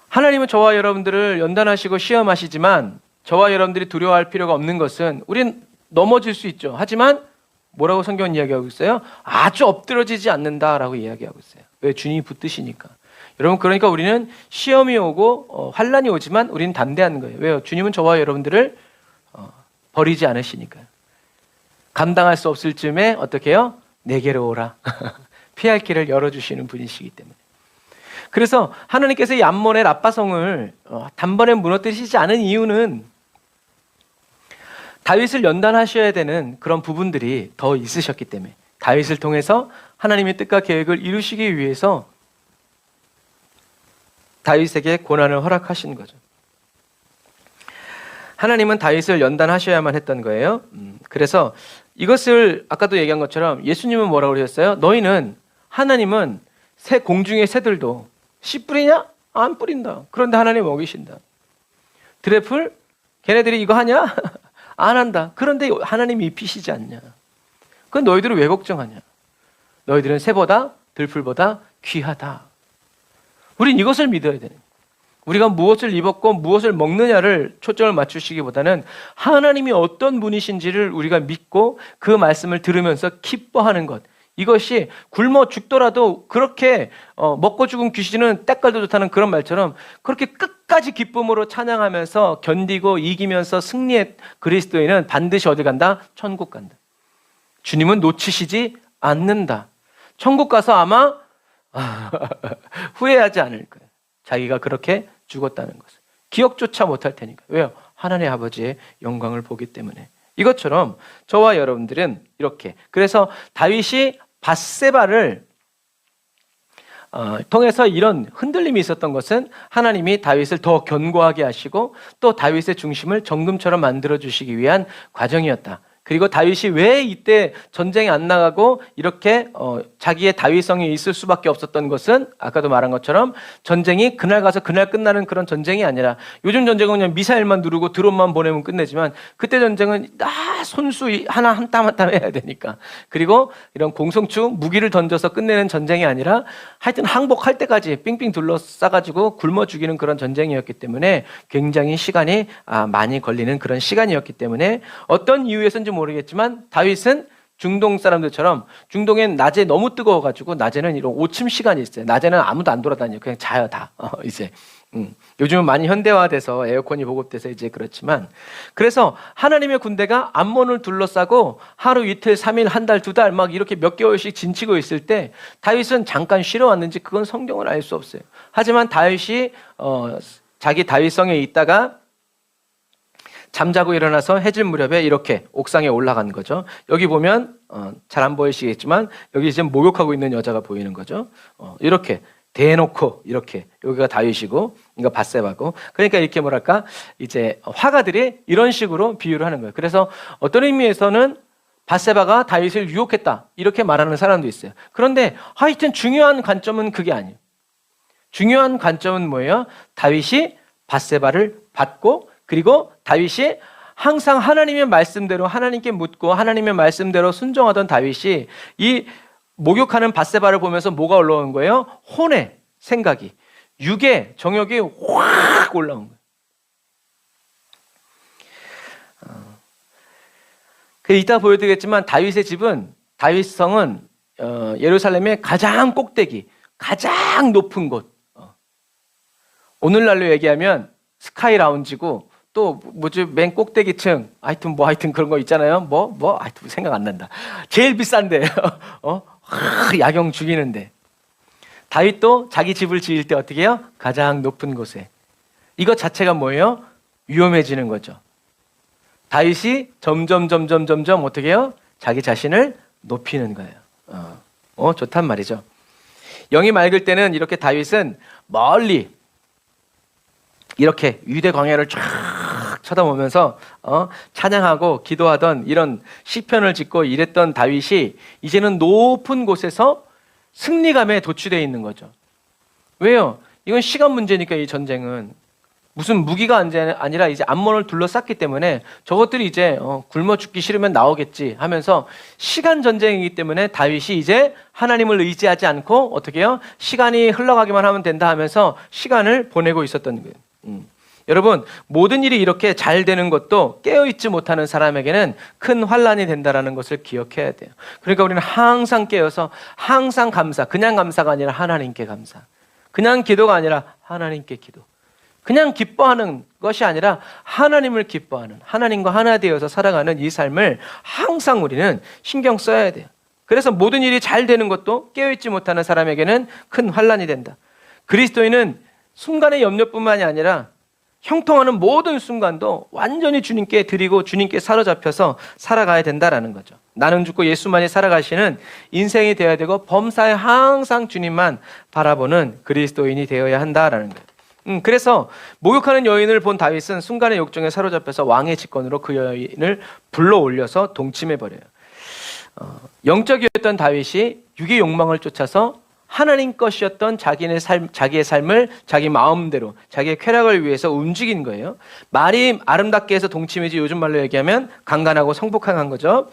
하나님은 저와 여러분들을 연단하시고 시험하시지만 저와 여러분들이 두려워할 필요가 없는 것은 우린 넘어질 수 있죠. 하지만 뭐라고 성경은 이야기하고 있어요? 아주 엎드러지지 않는다라고 이야기하고 있어요. 왜? 주님이 붙드시니까. 여러분, 그러니까 우리는 시험이 오고 환난이 오지만 우리는 담대한 거예요. 왜요? 주님은 저와 여러분들을 버리지 않으시니까요. 감당할 수 없을 즈음에 어떻게 해요? 내게로 오라. 피할 길을 열어주시는 분이시기 때문에. 그래서 하나님께서 이 암몬의 라빠성을 단번에 무너뜨리시지 않은 이유는 다윗을 연단하셔야 되는 그런 부분들이 더 있으셨기 때문에, 다윗을 통해서 하나님의 뜻과 계획을 이루시기 위해서 다윗에게 고난을 허락하신 거죠. 하나님은 다윗을 연단하셔야만 했던 거예요. 그래서 이것을 아까도 얘기한 것처럼 예수님은 뭐라고 그러셨어요? 너희는, 하나님은 공중의 새들도 씨 뿌리냐? 안 뿌린다. 그런데 하나님 먹이신다. 드래플? 걔네들이 이거 하냐? 안 한다. 그런데 하나님이 입히시지 않냐? 그건 너희들은 왜 걱정하냐? 너희들은 새보다 들풀보다 귀하다. 우린 이것을 믿어야 되는 거예요. 우리가 무엇을 입었고 무엇을 먹느냐를 초점을 맞추시기보다는 하나님이 어떤 분이신지를 우리가 믿고 그 말씀을 들으면서 기뻐하는 것, 이것이 굶어 죽더라도 그렇게 먹고 죽은 귀신은 때깔도 좋다는 그런 말처럼 그렇게 끝까지 기쁨으로 찬양하면서 견디고 이기면서 승리의 그리스도인은 반드시 어디 간다? 천국 간다. 주님은 놓치시지 않는다. 천국 가서 아마 후회하지 않을 거예요. 자기가 그렇게 죽었다는 것을 기억조차 못할 테니까. 왜요? 하나님 아버지의 영광을 보기 때문에. 이것처럼 저와 여러분들은 이렇게, 그래서 다윗이 밧세바를 통해서 이런 흔들림이 있었던 것은 하나님이 다윗을 더 견고하게 하시고 또 다윗의 중심을 정금처럼 만들어 주시기 위한 과정이었다. 그리고 다윗이 왜 이때 전쟁에 안 나가고 이렇게 자기의 다윗성이 있을 수밖에 없었던 것은 아까도 말한 것처럼 전쟁이 그날 가서 그날 끝나는 그런 전쟁이 아니라, 요즘 전쟁은 그냥 미사일만 누르고 드론만 보내면 끝내지만 그때 전쟁은 손수 하나 한 땀 한 땀 해야 되니까, 그리고 이런 공성축 무기를 던져서 끝내는 전쟁이 아니라 하여튼 항복할 때까지 삥삥 둘러싸가지고 굶어 죽이는 그런 전쟁이었기 때문에 굉장히 시간이 많이 걸리는 그런 시간이었기 때문에 어떤 이유에서인지 모르겠지만 다윗은 중동 사람들처럼, 중동엔 낮에 너무 뜨거워가지고 낮에는 이런 오침 시간이 있어요. 낮에는 아무도 안 돌아다녀요. 그냥 자요 다. 이제 요즘은 많이 현대화돼서 에어컨이 보급돼서 이제 그렇지만, 그래서 하나님의 군대가 암몬을 둘러싸고 하루 이틀 3일 한 달 2달 막 이렇게 몇 개월씩 진치고 있을 때 다윗은 잠깐 쉬러 왔는지 그건 성경은 알 수 없어요. 하지만 다윗이 자기 다윗성에 있다가 잠자고 일어나서 해질 무렵에 이렇게 옥상에 올라간 거죠. 여기 보면 잘 안 보이시겠지만 여기 지금 목욕하고 있는 여자가 보이는 거죠. 이렇게 대놓고 이렇게, 여기가 다윗이고 이거 밧세바고, 그러니까 이렇게 뭐랄까 이제 화가들이 이런 식으로 비유를 하는 거예요. 그래서 어떤 의미에서는 밧세바가 다윗을 유혹했다 이렇게 말하는 사람도 있어요. 그런데 하여튼 중요한 관점은 그게 아니에요. 중요한 관점은 뭐예요? 다윗이 밧세바를 받고, 그리고 다윗이 항상 하나님의 말씀대로 하나님께 묻고 하나님의 말씀대로 순종하던 다윗이 이 목욕하는 밧세바를 보면서 뭐가 올라온 거예요? 혼의 생각이, 육의 정욕이 확 올라온 거예요. 이따 보여드리겠지만 다윗의 집은, 다윗성은 예루살렘의 가장 꼭대기, 가장 높은 곳, 오늘날로 얘기하면 스카이 라운지고 또 뭐지 맨 꼭대기층, 하여튼 그런 거 있잖아요. 하여튼 생각 안 난다. 제일 비싼데 야경 죽이는데, 다윗도 자기 집을 지을 때 어떻게 해요? 가장 높은 곳에. 이것 자체가 뭐예요? 위험해지는 거죠. 다윗이 점점 어떻게 해요? 자기 자신을 높이는 거예요. 좋단 말이죠. 영이 맑을 때는 이렇게 다윗은 멀리 이렇게 유대 광야를 쫙 쳐다보면서 찬양하고 기도하던 이런 시편을 짓고 이랬던 다윗이 이제는 높은 곳에서 승리감에 도취되어 있는 거죠. 왜요? 이건 시간 문제니까, 이 전쟁은 무슨 무기가 아니라 이제 암몬을 둘러쌌기 때문에 저것들이 이제 굶어 죽기 싫으면 나오겠지 하면서 시간 전쟁이기 때문에 다윗이 이제 하나님을 의지하지 않고 어떻게 해요? 시간이 흘러가기만 하면 된다 하면서 시간을 보내고 있었던 거예요. 여러분, 모든 일이 이렇게 잘 되는 것도 깨어있지 못하는 사람에게는 큰 환란이 된다는 것을 기억해야 돼요. 그러니까 우리는 항상 깨어서 항상 감사, 그냥 감사가 아니라 하나님께 감사, 그냥 기도가 아니라 하나님께 기도, 그냥 기뻐하는 것이 아니라 하나님을 기뻐하는, 하나님과 하나 되어서 살아가는 이 삶을 항상 우리는 신경 써야 돼요. 그래서 모든 일이 잘 되는 것도 깨어있지 못하는 사람에게는 큰 환란이 된다. 그리스도인은 순간의 염려뿐만이 아니라 형통하는 모든 순간도 완전히 주님께 드리고 주님께 사로잡혀서 살아가야 된다라는 거죠. 나는 죽고 예수만이 살아가시는 인생이 되어야 되고 범사에 항상 주님만 바라보는 그리스도인이 되어야 한다라는 거예요. 그래서 목욕하는 여인을 본 다윗은 순간의 욕정에 사로잡혀서 왕의 직권으로 그 여인을 불러 올려서 동침해버려요. 영적이었던 다윗이 육의 욕망을 쫓아서 하나님 것이었던 자기의 삶을 자기 마음대로 자기의 쾌락을 위해서 움직인 거예요. 말이 아름답게 해서 동침이지 요즘 말로 얘기하면 강간하고 성폭행한 거죠.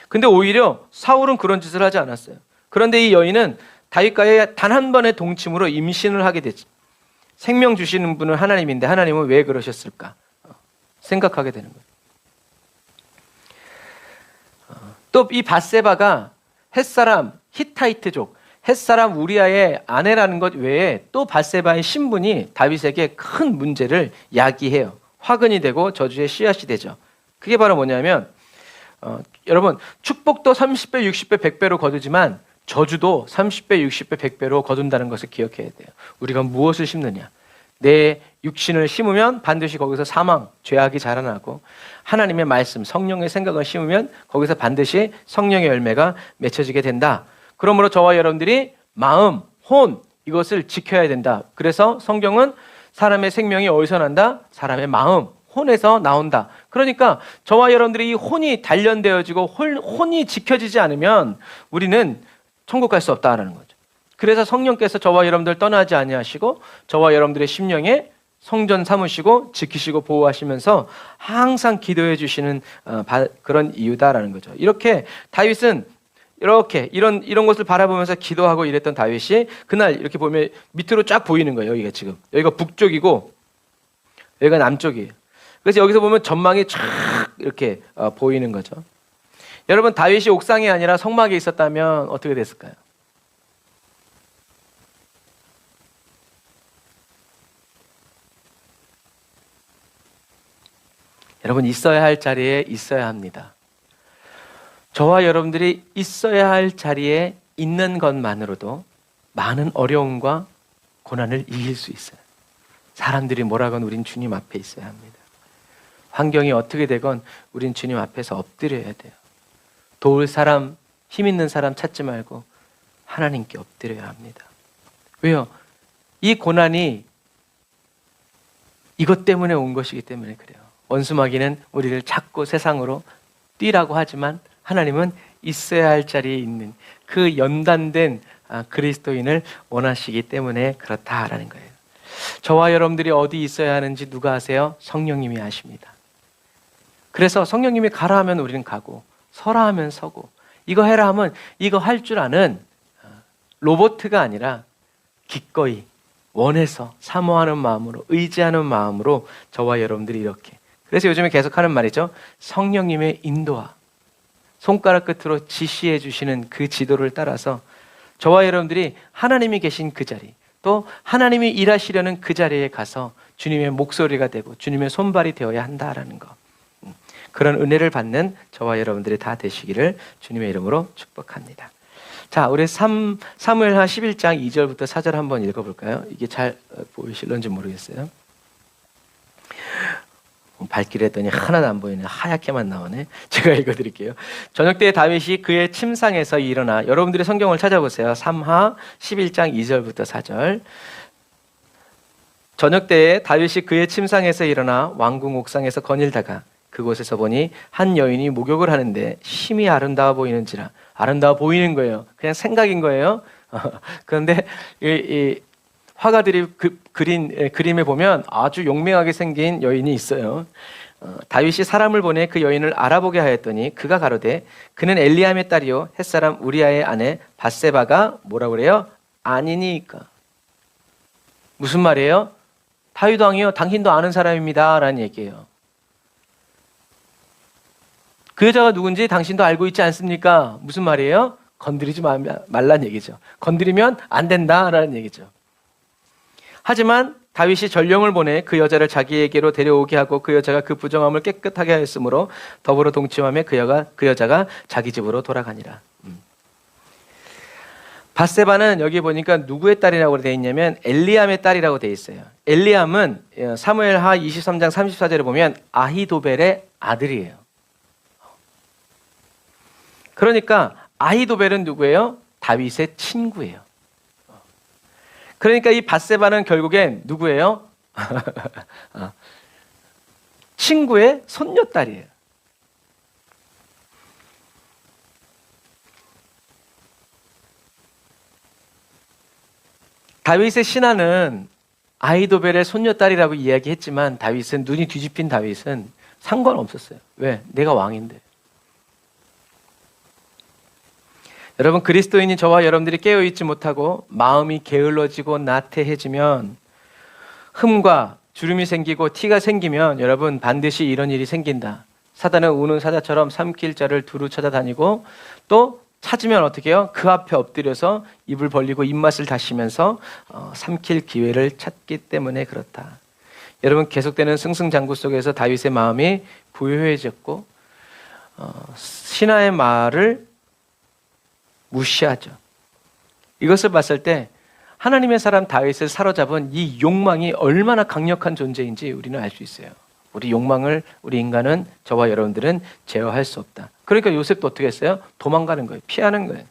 근데 오히려 사울은 그런 짓을 하지 않았어요. 그런데 이 여인은 다윗과의 단 한 번의 동침으로 임신을 하게 됐죠. 생명 주시는 분은 하나님인데 하나님은 왜 그러셨을까 생각하게 되는 거예요. 또 이 밧세바가 햇사람 히타이트족, 햇사람 우리아의 아내라는 것 외에 또 밧세바의 신분이 다윗에게 큰 문제를 야기해요. 화근이 되고 저주의 씨앗이 되죠. 그게 바로 뭐냐면 여러분, 축복도 30배, 60배, 100배로 거두지만 저주도 30배, 60배, 100배로 거둔다는 것을 기억해야 돼요. 우리가 무엇을 심느냐, 내 육신을 심으면 반드시 거기서 사망, 죄악이 자라나고, 하나님의 말씀, 성령의 생각을 심으면 거기서 반드시 성령의 열매가 맺혀지게 된다. 그러므로 저와 여러분들이 마음, 혼, 이것을 지켜야 된다. 그래서 성경은 사람의 생명이 어디서 난다? 사람의 마음, 혼에서 나온다. 그러니까 저와 여러분들이 이 혼이 단련되어지고 혼이 지켜지지 않으면 우리는 천국 갈 수 없다라는 거죠. 그래서 성령께서 저와 여러분들 떠나지 아니하시고 저와 여러분들의 심령에 성전 삼으시고 지키시고 보호하시면서 항상 기도해 주시는 그런 이유다라는 거죠. 이렇게 다윗은 이렇게 이런 것을 바라보면서 기도하고 이랬던 다윗이 그날 이렇게 보면 밑으로 쫙 보이는 거예요. 여기가 지금 여기가 북쪽이고 여기가 남쪽이에요. 그래서 여기서 보면 전망이 쫙 이렇게 보이는 거죠. 여러분, 다윗이 옥상이 아니라 성막에 있었다면 어떻게 됐을까요? 여러분, 있어야 할 자리에 있어야 합니다. 저와 여러분들이 있어야 할 자리에 있는 것만으로도 많은 어려움과 고난을 이길 수 있어요. 사람들이 뭐라건 우린 주님 앞에 있어야 합니다. 환경이 어떻게 되건 우린 주님 앞에서 엎드려야 돼요. 도울 사람, 힘 있는 사람 찾지 말고 하나님께 엎드려야 합니다. 왜요? 이 고난이 이것 때문에 온 것이기 때문에 그래요. 원수마귀는 우리를 자꾸 세상으로 뛰라고 하지만 하나님은 있어야 할 자리에 있는 그 연단된 그리스도인을 원하시기 때문에 그렇다라는 거예요. 저와 여러분들이 어디 있어야 하는지 누가 아세요? 성령님이 아십니다. 그래서 성령님이 가라 하면 우리는 가고, 서라 하면 서고, 이거 해라 하면 이거 할 줄 아는 로봇가 아니라 기꺼이 원해서 사모하는 마음으로, 의지하는 마음으로 저와 여러분들이 이렇게, 그래서 요즘에 계속 하는 말이죠. 성령님의 인도와 손가락 끝으로 지시해 주시는 그 지도를 따라서 저와 여러분들이 하나님이 계신 그 자리, 또 하나님이 일하시려는 그 자리에 가서 주님의 목소리가 되고 주님의 손발이 되어야 한다라는 거, 그런 은혜를 받는 저와 여러분들이 다 되시기를 주님의 이름으로 축복합니다. 자, 우리 사무엘하 11장 2절부터 4절 한번 읽어볼까요? 이게 잘 보이실런지 모르겠어요. 밝기를 했더니 하나도 안 보이네. 하얗게만 나오네. 제가 읽어드릴게요. 저녁 때 다윗이 그의 침상에서 일어나, 여러분들이 성경을 찾아보세요. 삼하 11장 2절부터 4절. 저녁 때에 다윗이 그의 침상에서 일어나 왕궁 옥상에서 거닐다가 그곳에서 보니 한 여인이 목욕을 하는데 심히 아름다워 보이는지라. 아름다워 보이는 거예요. 그냥 생각인 거예요. 그런데 화가들이 그린 그림에 보면 아주 용맹하게 생긴 여인이 있어요. 다윗이 사람을 보내 그 여인을 알아보게 하였더니 그가 가로되 그는 엘리암의 딸이요 햇사람 우리아의 아내 밧세바가 뭐라고 그래요? 아니니까. 무슨 말이에요? 다윗 왕이요 당신도 아는 사람입니다 라는 얘기예요. 그 여자가 누군지 당신도 알고 있지 않습니까? 무슨 말이에요? 건드리지 말라는 얘기죠. 건드리면 안 된다라는 얘기죠. 하지만 다윗이 전령을 보내 그 여자를 자기에게로 데려오게 하고 그 여자가 그 부정함을 깨끗하게 하였으므로 더불어 동침하며 그 여자가 자기 집으로 돌아가니라. 밧세바는 여기 보니까 누구의 딸이라고 되어 있냐면 엘리암의 딸이라고 되어 있어요. 엘리암은 사무엘하 23장 34절에 보면 아히도벨의 아들이에요. 그러니까 아히도벨은 누구예요? 다윗의 친구예요. 그러니까 이 밧세바는 결국엔 누구예요? 친구의 손녀딸이에요. 다윗의 신하는 아히도벨의 손녀딸이라고 이야기했지만 다윗은 눈이 뒤집힌 다윗은 상관없었어요. 왜? 내가 왕인데. 여러분 그리스도인인 저와 여러분들이 깨어있지 못하고 마음이 게을러지고 나태해지면 흠과 주름이 생기고 티가 생기면 여러분 반드시 이런 일이 생긴다. 사단은 우는 사자처럼 삼킬 자를 두루 찾아다니고 또 찾으면 어떻게 해요? 그 앞에 엎드려서 입을 벌리고 입맛을 다시면서 삼킬 기회를 찾기 때문에 그렇다. 여러분 계속되는 승승장구 속에서 다윗의 마음이 부유해졌고 신하의 말을 무시하죠. 이것을 봤을 때 하나님의 사람 다윗을 사로잡은 이 욕망이 얼마나 강력한 존재인지 우리는 알 수 있어요. 우리 욕망을 우리 인간은 저와 여러분들은 제어할 수 없다. 그러니까 요셉도 어떻게 했어요? 도망가는 거예요. 피하는 거예요.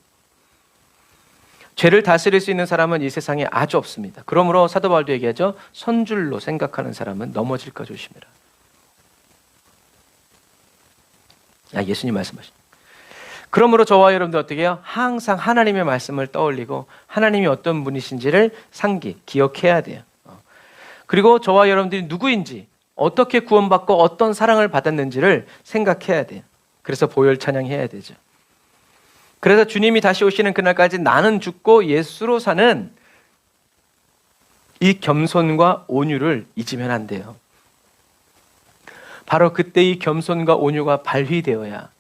죄를 다스릴 수 있는 사람은 이 세상에 아주 없습니다. 그러므로 사도 바울도 얘기하죠. 선줄로 생각하는 사람은 넘어질까 조심해라. 예수님 말씀하신. 그러므로 저와 여러분들 어떻게 해요? 항상 하나님의 말씀을 떠올리고 하나님이 어떤 분이신지를 기억해야 돼요. 그리고 저와 여러분들이 누구인지 어떻게 구원받고 어떤 사랑을 받았는지를 생각해야 돼요. 그래서 보혈 찬양해야 되죠. 그래서 주님이 다시 오시는 그날까지 나는 죽고 예수로 사는 이 겸손과 온유를 잊으면 안 돼요. 바로 그때 이 겸손과 온유가 발휘되어야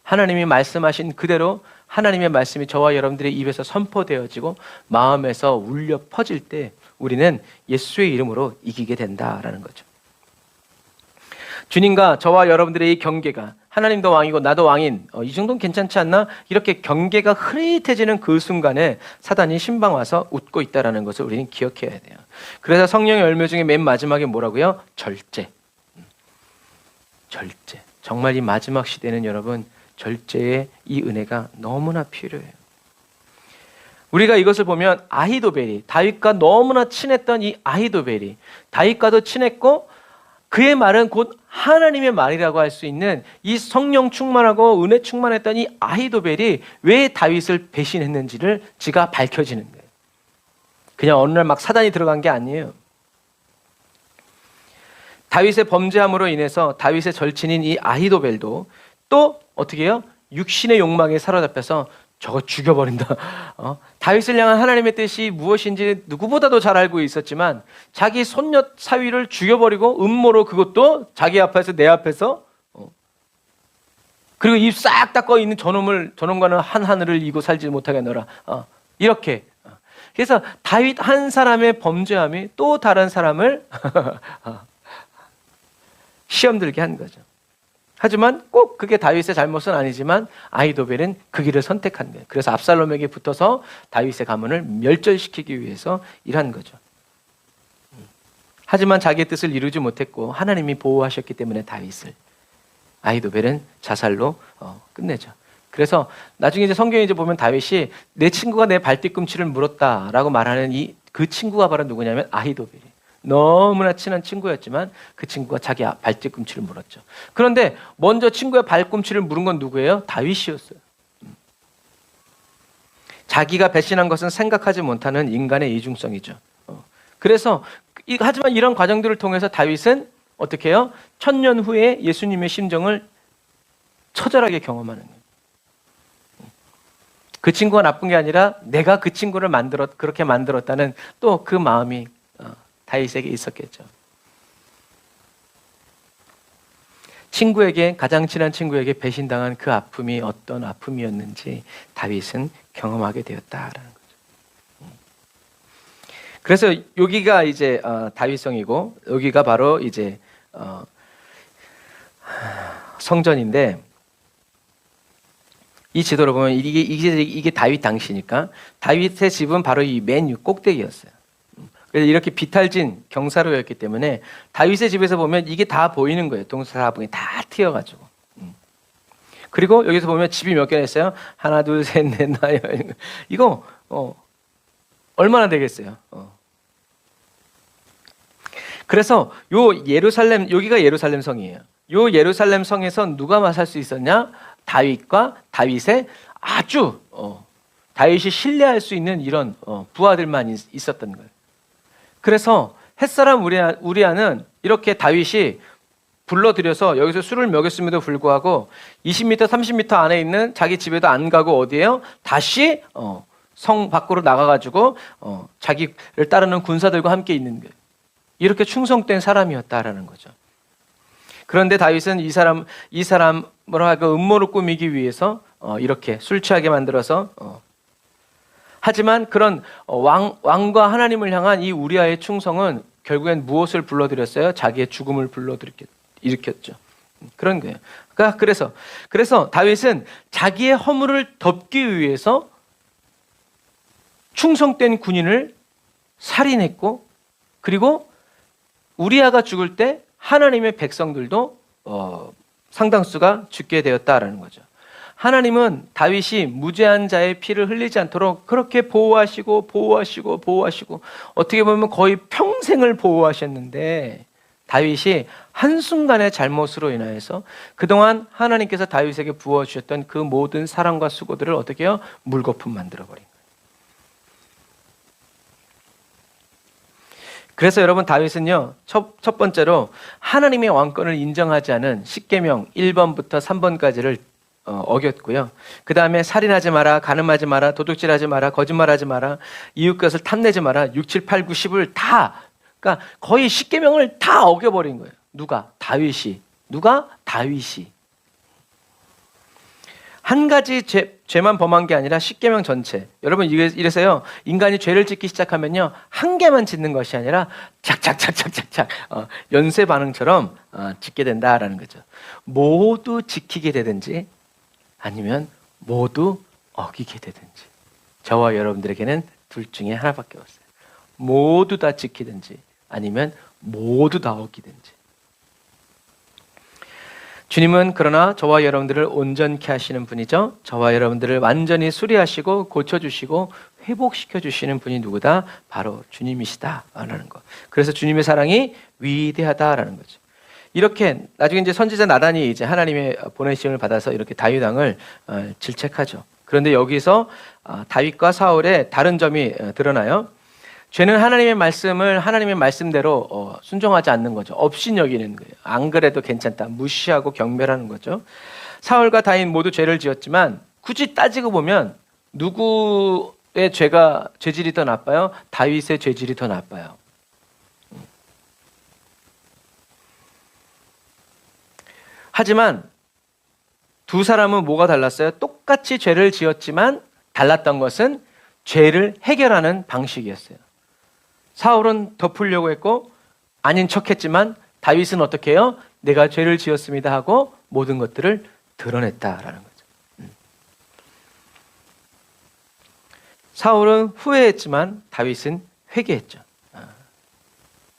하나님이 말씀하신 그대로 하나님의 말씀이 저와 여러분들의 입에서 선포되어지고 마음에서 울려 퍼질 때 우리는 예수의 이름으로 이기게 된다라는 거죠. 주님과 저와 여러분들의 이 경계가 하나님도 왕이고 나도 왕인 이 정도는 괜찮지 않나? 이렇게 경계가 흐릿해지는 그 순간에 사단이 신방 와서 웃고 있다는 것을 우리는 기억해야 돼요. 그래서 성령의 열매 중에 맨 마지막에 뭐라고요? 절제. 정말 이 마지막 시대는 여러분 절제의 이 은혜가 너무나 필요해요. 우리가 이것을 보면 아히도벨이 다윗과 너무나 친했던 이 아히도벨이 다윗과도 친했고 그의 말은 곧 하나님의 말이라고 할 수 있는 이 성령 충만하고 은혜 충만했던 이 아히도벨이 왜 다윗을 배신했는지를 지가 밝혀지는 거예요. 그냥 어느 날 막 사단이 들어간 게 아니에요. 다윗의 범죄함으로 인해서 다윗의 절친인 이 아히도벨도 또 어떻게 해요? 육신의 욕망에 사로잡혀서 저거 죽여버린다. 다윗을 향한 하나님의 뜻이 무엇인지 누구보다도 잘 알고 있었지만 자기 손녀 사위를 죽여버리고 음모로 그것도 자기 앞에서 내 앞에서 그리고 입 싹 닦고 있는 저놈과는 한 하늘을 이고 살지 못하게 하노라. 이렇게. 그래서 다윗 한 사람의 범죄함이 또 다른 사람을 시험 들게 한 거죠. 하지만 꼭 그게 다윗의 잘못은 아니지만 아히도벨은 그 길을 선택한 거예요. 그래서 압살롬에게 붙어서 다윗의 가문을 멸절시키기 위해서 일한 거죠. 하지만 자기의 뜻을 이루지 못했고 하나님이 보호하셨기 때문에 다윗을 아히도벨은 자살로 끝내죠. 그래서 나중에 이제 성경에 이제 보면 다윗이 내 친구가 내 발뒤꿈치를 물었다라고 말하는 그 친구가 바로 누구냐면 아히도벨이. 너무나 친한 친구였지만 그 친구가 자기 발뒤꿈치를 물었죠. 그런데 먼저 친구의 발꿈치를 물은 건 누구예요? 다윗이었어요. 자기가 배신한 것은 생각하지 못하는 인간의 이중성이죠. 그래서 하지만 이런 과정들을 통해서 다윗은 어떻게 해요? 1000년 후에 예수님의 심정을 처절하게 경험하는 거예요. 그 친구가 나쁜 게 아니라 내가 그 친구를 그렇게 만들었다는 또 그 마음이 다윗에게 있었겠죠. 친구에게, 가장 친한 친구에게 배신당한 그 아픔이 어떤 아픔이었는지 다윗은 경험하게 되었다라는 거죠. 그래서 여기가 이제 다윗성이고 여기가 바로 이제 성전인데, 이 지도를 보면 이게 다윗 당시니까 다윗의 집은 바로 이 맨 꼭대기였어요. 그래서 이렇게 비탈진 경사로였기 때문에 다윗의 집에서 보면 이게 다 보이는 거예요. 동서사방이 다 트여가지고. 그리고 여기서 보면 집이 몇 개나 있어요? 하나, 둘, 셋, 넷, 다섯. 이거 얼마나 되겠어요? 그래서 요 예루살렘, 여기가 예루살렘 성이에요. 요 예루살렘 성에서 누가 살 수 있었냐? 다윗과 다윗의 아주 다윗이 신뢰할 수 있는 이런 부하들만 있었던 거예요. 그래서 햇사람 우리아는 이렇게 다윗이 불러들여서 여기서 술을 먹였음에도 불구하고 20m, 30m 안에 있는 자기 집에도 안 가고 어디에요? 다시 성 밖으로 나가가지고 자기를 따르는 군사들과 함께 있는 거예요. 이렇게 충성된 사람이었다라는 거죠. 그런데 다윗은 이 사람으로 하여금 음모를 꾸미기 위해서 이렇게 술 취하게 만들어서 하지만 그런 왕과 하나님을 향한 이 우리아의 충성은 결국엔 무엇을 불러들였어요? 자기의 죽음을 일으켰죠. 그런 거예요. 그러니까 그래서 다윗은 자기의 허물을 덮기 위해서 충성된 군인을 살인했고, 그리고 우리아가 죽을 때 하나님의 백성들도 상당수가 죽게 되었다라는 거죠. 하나님은 다윗이 무죄한 자의 피를 흘리지 않도록 그렇게 보호하시고 어떻게 보면 거의 평생을 보호하셨는데, 다윗이 한순간의 잘못으로 인하여서 그동안 하나님께서 다윗에게 부어주셨던 그 모든 사랑과 수고들을 어떻게 해요? 물거품 만들어버린 거예요. 그래서 여러분, 다윗은요, 첫 번째로 하나님의 왕권을 인정하지 않은 십계명 1번부터 3번까지를 어겼고요. 그 다음에 살인하지 마라, 간음하지 마라, 도둑질하지 마라, 거짓말하지 마라, 이웃 것을 탐내지 마라, 6, 7, 8, 9, 10을 다, 그러니까 거의 십계명을 다 어겨버린 거예요. 누가? 다윗이. 한 가지 죄만 범한 게 아니라 십계명 전체. 여러분, 이래서요, 인간이 죄를 짓기 시작하면요, 한 개만 짓는 것이 아니라 착착착착착착 연쇄 반응처럼 짓게 된다라는 거죠. 모두 지키게 되든지 아니면 모두 어기게 되든지. 저와 여러분들에게는 둘 중에 하나밖에 없어요. 모두 다 지키든지 아니면 모두 다 어기든지. 주님은 그러나 저와 여러분들을 온전케 하시는 분이죠. 저와 여러분들을 완전히 수리하시고 고쳐주시고 회복시켜주시는 분이 누구다? 바로 주님이시다라는 것. 그래서 주님의 사랑이 위대하다라는 거죠. 이렇게 나중에 이제 선지자 나단이 이제 하나님의 보내심을 받아서 이렇게 다윗 왕을 질책하죠. 그런데 여기서 다윗과 사울의 다른 점이 드러나요. 죄는 하나님의 말씀을 하나님의 말씀대로 순종하지 않는 거죠. 업신여기는 거예요. 안 그래도 괜찮다, 무시하고 경멸하는 거죠. 사울과 다윗 모두 죄를 지었지만 굳이 따지고 보면 누구의 죄질이 더 나빠요? 다윗의 죄질이 더 나빠요. 하지만 두 사람은 뭐가 달랐어요? 똑같이 죄를 지었지만 달랐던 것은 죄를 해결하는 방식이었어요. 사울은 덮으려고 했고 아닌 척했지만 다윗은 어떻게 해요? 내가 죄를 지었습니다 하고 모든 것들을 드러냈다라는 거죠. 사울은 후회했지만 다윗은 회개했죠.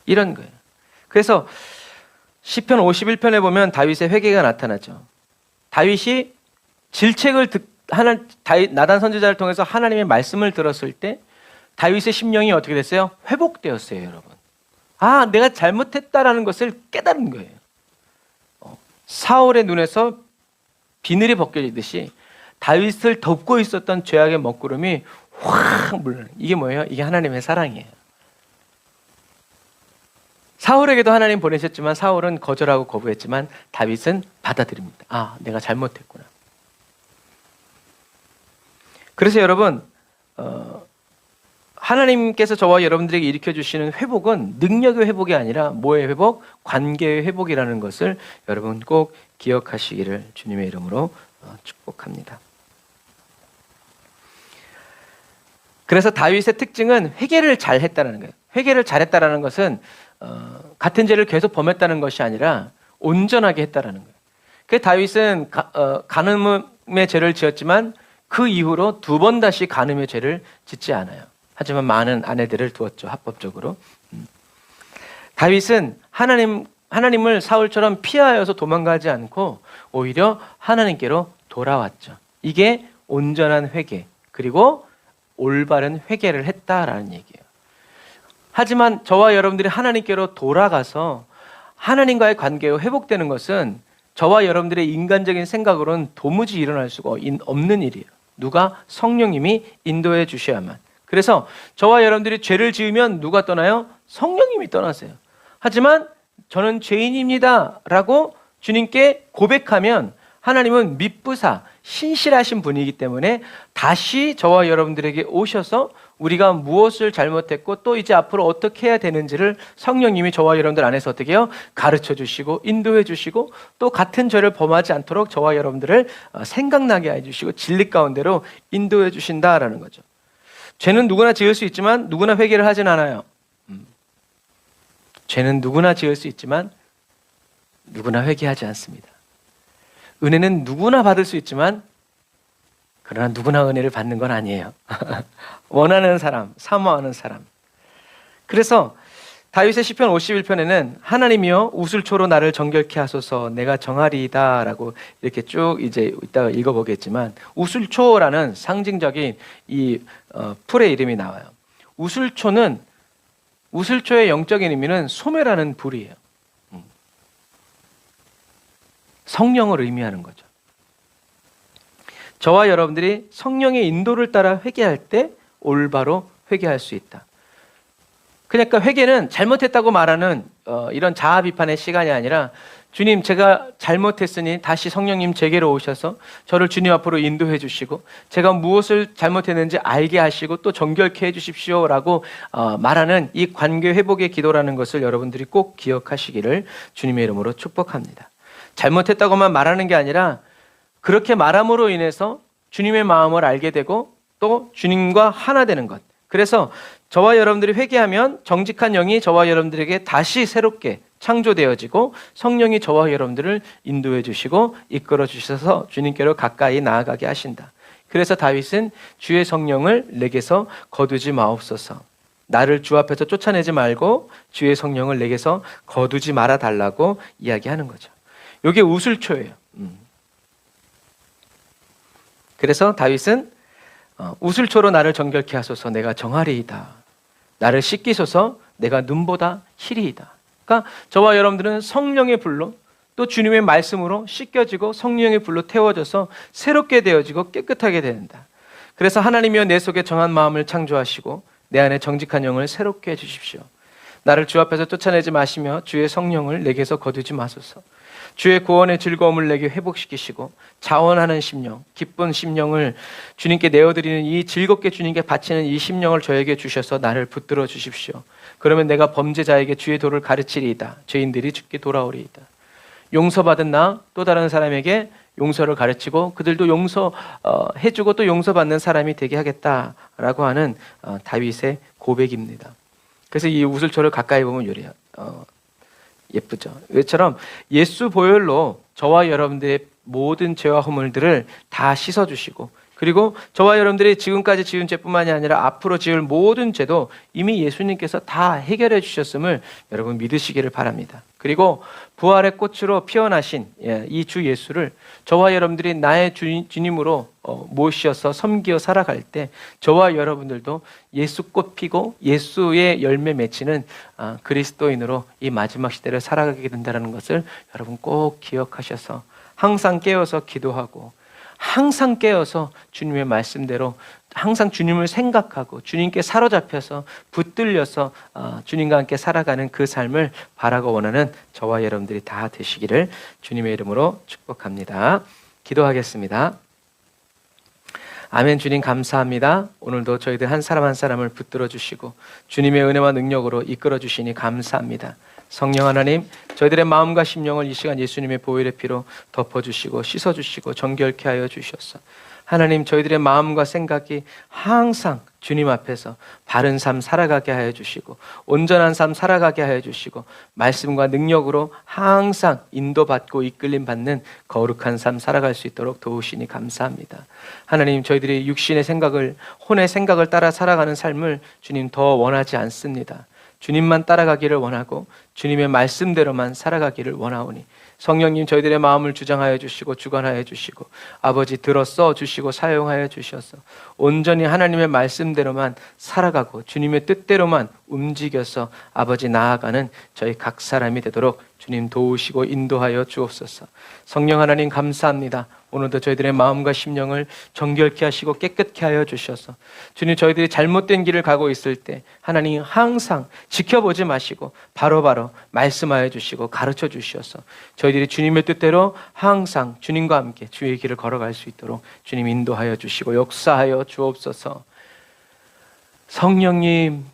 이런 거예요. 그래서 시편 51편에 보면 다윗의 회개가 나타나죠. 다윗이 질책을 나단 선지자를 통해서 하나님의 말씀을 들었을 때 다윗의 심령이 어떻게 됐어요? 회복되었어요, 여러분. 내가 잘못했다라는 것을 깨달은 거예요. 사울의 눈에서 비늘이 벗겨지듯이 다윗을 덮고 있었던 죄악의 먹구름이 확 물러나요. 이게 뭐예요? 이게 하나님의 사랑이에요. 사울에게도 하나님 보내셨지만 사울은 거절하고 거부했지만 다윗은 받아들입니다. 아, 내가 잘못했구나. 그래서 여러분, 하나님께서 저와 여러분들에게 일으켜주시는 회복은 능력의 회복이 아니라 뭐의 회복? 관계의 회복이라는 것을 여러분 꼭 기억하시기를 주님의 이름으로 축복합니다. 그래서 다윗의 특징은 회개를 잘했다는 거예요. 회개를 잘했다는 것은 같은 죄를 계속 범했다는 것이 아니라 온전하게 했다는 거예요. 그 다윗은 간음의 죄를 지었지만 그 이후로 2번 다시 간음의 죄를 짓지 않아요. 하지만 많은 아내들을 두었죠, 합법적으로. 다윗은 하나님을 사울처럼 피하여서 도망가지 않고 오히려 하나님께로 돌아왔죠. 이게 온전한 회개, 그리고 올바른 회개를 했다라는 얘기예요. 하지만 저와 여러분들이 하나님께로 돌아가서 하나님과의 관계가 회복되는 것은 저와 여러분들의 인간적인 생각으로는 도무지 일어날 수가 없는 일이에요. 누가? 성령님이 인도해 주셔야만. 그래서 저와 여러분들이 죄를 지으면 누가 떠나요? 성령님이 떠나세요. 하지만 저는 죄인입니다 라고 주님께 고백하면 하나님은 미쁘사 신실하신 분이기 때문에 다시 저와 여러분들에게 오셔서 우리가 무엇을 잘못했고 또 이제 앞으로 어떻게 해야 되는지를 성령님이 저와 여러분들 안에서 어떻게 해요? 가르쳐 주시고 인도해 주시고 또 같은 죄를 범하지 않도록 저와 여러분들을 생각나게 해주시고 진리 가운데로 인도해 주신다라는 거죠. 죄는 누구나 지을 수 있지만 누구나 회개를 하진 않아요. 죄는 누구나 지을 수 있지만 누구나 회개하지 않습니다. 은혜는 누구나 받을 수 있지만 그러나 누구나 은혜를 받는 건 아니에요. 원하는 사람, 사모하는 사람. 그래서 다윗의 시편 51편에는 하나님이여 우슬초로 나를 정결케 하소서 내가 정하리이다 라고 이렇게 쭉 이제 이따가 읽어보겠지만 우슬초라는 상징적인 이 풀의 이름이 나와요. 우슬초의 영적인 의미는 소멸하는 불이에요. 성령을 의미하는 거죠. 저와 여러분들이 성령의 인도를 따라 회개할 때 올바로 회개할 수 있다. 그러니까 회개는 잘못했다고 말하는 이런 자아 비판의 시간이 아니라 주님 제가 잘못했으니 다시 성령님 제게로 오셔서 저를 주님 앞으로 인도해 주시고 제가 무엇을 잘못했는지 알게 하시고 또 정결케 해 주십시오라고 말하는 이 관계 회복의 기도라는 것을 여러분들이 꼭 기억하시기를 주님의 이름으로 축복합니다. 잘못했다고만 말하는 게 아니라 그렇게 말함으로 인해서 주님의 마음을 알게 되고 또 주님과 하나 되는 것. 그래서 저와 여러분들이 회개하면 정직한 영이 저와 여러분들에게 다시 새롭게 창조되어지고 성령이 저와 여러분들을 인도해 주시고 이끌어 주셔서 주님께로 가까이 나아가게 하신다. 그래서 다윗은 주의 성령을 내게서 거두지 마옵소서. 나를 주 앞에서 쫓아내지 말고 주의 성령을 내게서 거두지 말아 달라고 이야기하는 거죠. 이게 우슬초예요. 그래서 다윗은 우슬초로 나를 정결케 하소서 내가 정하리이다. 나를 씻기소서 내가 눈보다 희리이다. 그러니까 저와 여러분들은 성령의 불로 또 주님의 말씀으로 씻겨지고 성령의 불로 태워져서 새롭게 되어지고 깨끗하게 된다. 그래서 하나님이여 내 속에 정한 마음을 창조하시고 내 안에 정직한 영을 새롭게 해주십시오. 나를 주 앞에서 쫓아내지 마시며 주의 성령을 내게서 거두지 마소서. 주의 구원의 즐거움을 내게 회복시키시고 자원하는 심령, 기쁜 심령을 주님께 내어드리는 이 즐겁게 주님께 바치는 이 심령을 저에게 주셔서 나를 붙들어 주십시오. 그러면 내가 범죄자에게 주의 도를 가르치리이다. 죄인들이 주께 돌아오리이다. 용서받은 나 또 다른 사람에게 용서를 가르치고 그들도 용서해주고 또 용서받는 사람이 되게 하겠다라고 하는 다윗의 고백입니다. 그래서 이 우슬초를 가까이 보면 요래요. 예쁘죠. 이처럼 예수 보혈로 저와 여러분들의 모든 죄와 허물들을 다 씻어주시고 그리고 저와 여러분들이 지금까지 지은 죄뿐만이 아니라 앞으로 지을 모든 죄도 이미 예수님께서 다 해결해 주셨음을 여러분 믿으시기를 바랍니다. 그리고 부활의 꽃으로 피어나신 이 주 예수를 저와 여러분들이 나의 주님으로 모셔서 섬기어 살아갈 때 저와 여러분들도 예수 꽃 피고 예수의 열매 맺히는 그리스도인으로 이 마지막 시대를 살아가게 된다는 것을 여러분 꼭 기억하셔서 항상 깨어서 기도하고 항상 깨어서 주님의 말씀대로 항상 주님을 생각하고 주님께 사로잡혀서 붙들려서 주님과 함께 살아가는 그 삶을 바라고 원하는 저와 여러분들이 다 되시기를 주님의 이름으로 축복합니다. 기도하겠습니다. 아멘. 주님 감사합니다. 오늘도 저희들 한 사람 한 사람을 붙들어 주시고 주님의 은혜와 능력으로 이끌어 주시니 감사합니다. 성령 하나님, 저희들의 마음과 심령을 이 시간 예수님의 보혈의 피로 덮어주시고 씻어주시고 정결케 하여 주셔서 하나님, 저희들의 마음과 생각이 항상 주님 앞에서 바른 삶 살아가게 하여 주시고 온전한 삶 살아가게 하여 주시고 말씀과 능력으로 항상 인도받고 이끌림 받는 거룩한 삶 살아갈 수 있도록 도우시니 감사합니다. 하나님, 저희들이 육신의 생각을, 혼의 생각을 따라 살아가는 삶을 주님 더 원하지 않습니다. 주님만 따라가기를 원하고 주님의 말씀대로만 살아가기를 원하오니 성령님, 저희들의 마음을 주장하여 주시고 주관하여 주시고 아버지 들어 써 주시고 사용하여 주셔서 온전히 하나님의 말씀대로만 살아가고 주님의 뜻대로만 움직여서 아버지 나아가는 저희 각 사람이 되도록 주님 도우시고 인도하여 주옵소서. 성령 하나님 감사합니다. 오늘도 저희들의 마음과 심령을 정결케 하시고 깨끗게 하여 주셔서 주님, 저희들이 잘못된 길을 가고 있을 때 하나님 항상 지켜보지 마시고 바로바로 말씀하여 주시고 가르쳐 주셔서 저희들이 주님의 뜻대로 항상 주님과 함께 주의 길을 걸어갈 수 있도록 주님 인도하여 주시고 역사하여 주옵소서. 성령님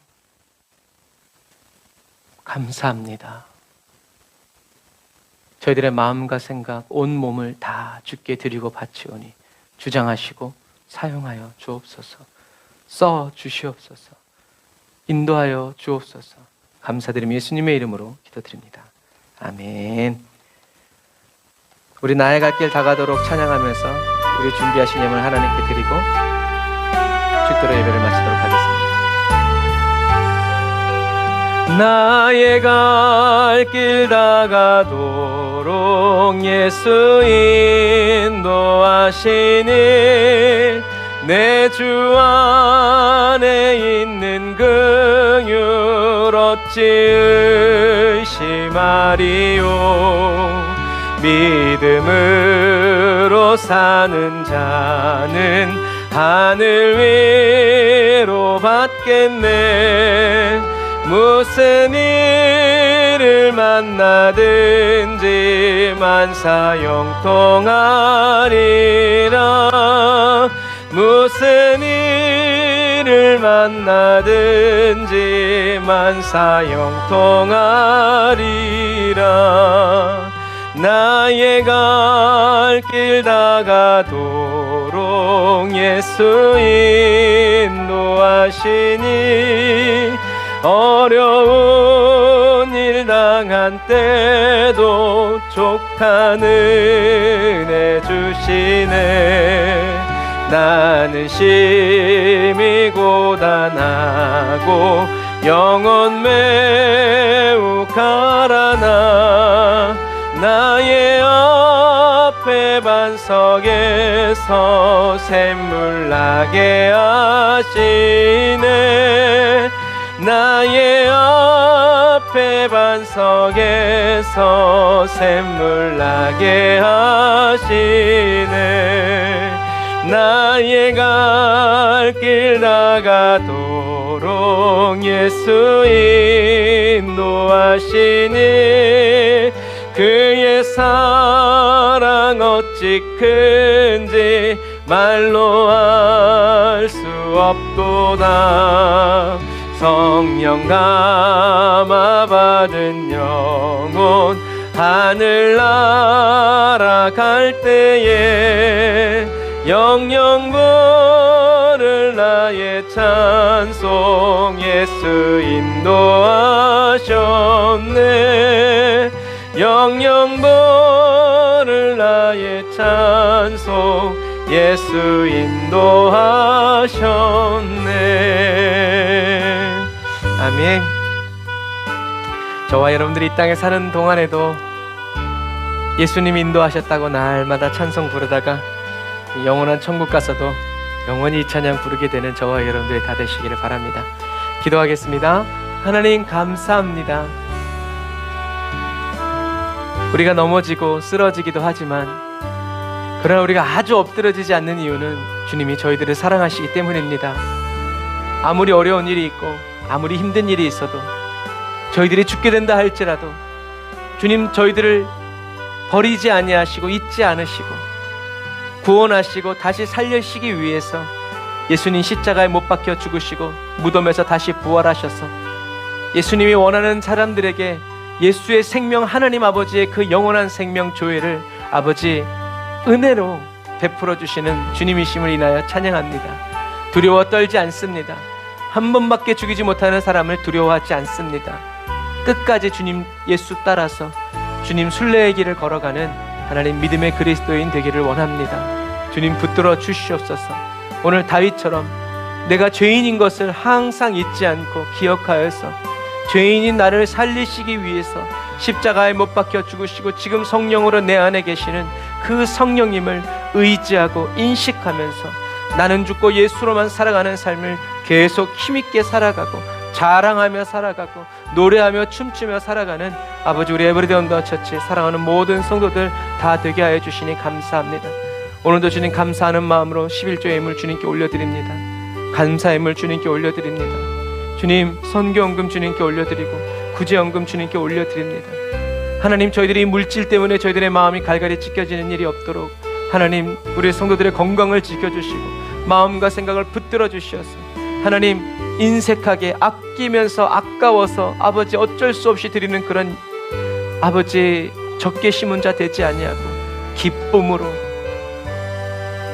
감사합니다. 저희들의 마음과 생각, 온 몸을 다 주께 드리고 바치오니 주장하시고 사용하여 주옵소서. 써 주시옵소서. 인도하여 주옵소서. 감사드리며 예수님의 이름으로 기도드립니다. 아멘. 우리 나의 갈 길 다가도록 찬양하면서 우리 준비하신 예물 하나님께 드리고 축도로 예배를 마치도록 하겠습니다. 나의 갈 길 다가도록 예수 인도하시니 내 주 안에 있는 긍휼 어찌 의심하리요. 믿음으로 사는 자는 하늘 위로 받겠네. 무슨 일을 만나든지 만사 형통하리라. 무슨 일을 만나든지 만사 형통하리라. 나의 갈 길 다가도록 예수 인도하시니 어려운 일 당한 때도 족한 은혜 주시네. 나는 심히 고단하고 영혼 매우 가라나 나의 앞에 반석에서 샘물 나게 하시네. 나의 앞에 반석에서 샘물 나게 하시네. 나의 갈 길 다가도록 예수 인도하시니 그의 사랑 어찌 큰지 말로 알 수 없도다. 성령 감화 받은 영혼 하늘 날아갈 때에 영영 부를 나의 찬송 예수 인도하셨네. 영영 부를 나의 찬송 예수 인도하셨네. 아멘. 저와 여러분들이 이 땅에 사는 동안에도 예수님이 인도하셨다고 날마다 찬송 부르다가 영원한 천국 가서도 영원히 이 찬양 부르게 되는 저와 여러분들이 다 되시기를 바랍니다. 기도하겠습니다. 하나님 감사합니다. 우리가 넘어지고 쓰러지기도 하지만 그러나 우리가 아주 엎드러지지 않는 이유는 주님이 저희들을 사랑하시기 때문입니다. 아무리 어려운 일이 있고 아무리 힘든 일이 있어도 저희들이 죽게 된다 할지라도 주님 저희들을 버리지 아니하시고 잊지 않으시고 구원하시고 다시 살리시기 위해서 예수님 십자가에 못 박혀 죽으시고 무덤에서 다시 부활하셔서 예수님이 원하는 사람들에게 예수의 생명, 하나님 아버지의 그 영원한 생명 조회를 아버지 은혜로 베풀어 주시는 주님이심을 인하여 찬양합니다. 두려워 떨지 않습니다. 한 번밖에 죽이지 못하는 사람을 두려워하지 않습니다. 끝까지 주님 예수 따라서 주님 순례의 길을 걸어가는 하나님 믿음의 그리스도인 되기를 원합니다. 주님 붙들어 주시옵소서. 오늘 다윗처럼 내가 죄인인 것을 항상 잊지 않고 기억하여서 죄인인 나를 살리시기 위해서 십자가에 못 박혀 죽으시고 지금 성령으로 내 안에 계시는 그 성령님을 의지하고 인식하면서 나는 죽고 예수로만 살아가는 삶을 계속 힘있게 살아가고 자랑하며 살아가고 노래하며 춤추며 살아가는 아버지 우리 에브리데이 언더처치 사랑하는 모든 성도들 다 되게 하여 주시니 감사합니다. 오늘도 주님 감사하는 마음으로 11조의 예물 주님께 올려드립니다. 감사의 예물 주님께 올려드립니다. 주님 선교헌금 주님께 올려드리고 구제헌금 주님께 올려드립니다. 하나님 저희들이 물질 때문에 저희들의 마음이 갈갈이 찢겨지는 일이 없도록 하나님 우리 성도들의 건강을 지켜주시고 마음과 생각을 붙들어 주시옵소서. 하나님 인색하게 아끼면서 아까워서 아버지 어쩔 수 없이 드리는 그런 아버지 적게 심은 자 되지 아니하고 기쁨으로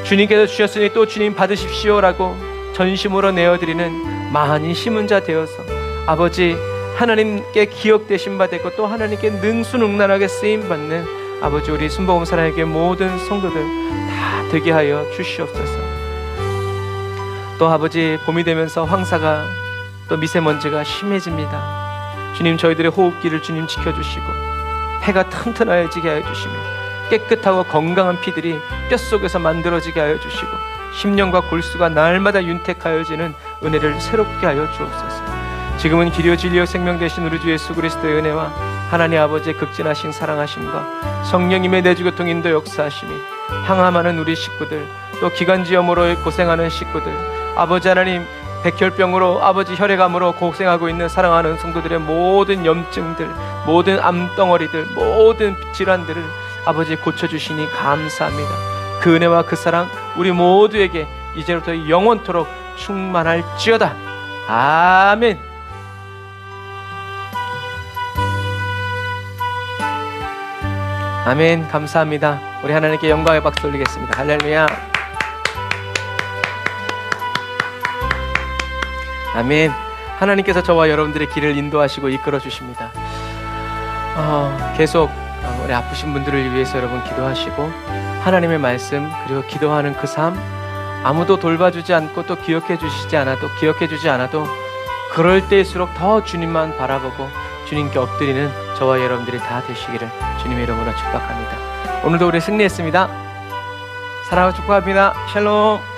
주님께서 주셨으니 또 주님 받으십시오라고 전심으로 내어드리는 많이 심은 자 되어서 아버지 하나님께 기억되신 바 되고 또 하나님께 능수능란하게 쓰임받는 아버지 우리 순복음 사랑의 모든 성도들 다 되게 하여 주시옵소서. 또 아버지 봄이 되면서 황사가 또 미세먼지가 심해집니다. 주님 저희들의 호흡기를 주님 지켜주시고 폐가 튼튼해지게 하여 주시며 깨끗하고 건강한 피들이 뼛속에서 만들어지게 하여 주시고 심령과 골수가 날마다 윤택하여지는 은혜를 새롭게 하여 주옵소서. 지금은 길이요 진리요 생명 되신 우리 주 예수 그리스도의 은혜와 하나님 아버지의 극진하신 사랑하심과 성령님의 내주교통 인도 역사하심이 항암하는 우리 식구들 또 기관지염으로 고생하는 식구들 아버지 하나님 백혈병으로 아버지 혈액암으로 고생하고 있는 사랑하는 성도들의 모든 염증들 모든 암덩어리들 모든 질환들을 아버지 고쳐주시니 감사합니다. 그 은혜와 그 사랑 우리 모두에게 이제부터 영원토록 충만할지어다. 아멘. 아멘. 감사합니다. 우리 하나님께 영광의 박수 올리겠습니다. 할렐루야. 아멘. 하나님께서 저와 여러분들의 길을 인도하시고 이끌어 주십니다. 계속 우리 아프신 분들을 위해서 여러분 기도하시고 하나님의 말씀 그리고 기도하는 그 삶 아무도 돌봐주지 않고 또 기억해 주지 않아도 그럴 때일수록 더 주님만 바라보고 주님께 엎드리는 저와 여러분들이 다 되시기를 주님의 이름으로 축복합니다. 오늘도 우리 승리했습니다. 사랑하고 축복합니다. 샬롬.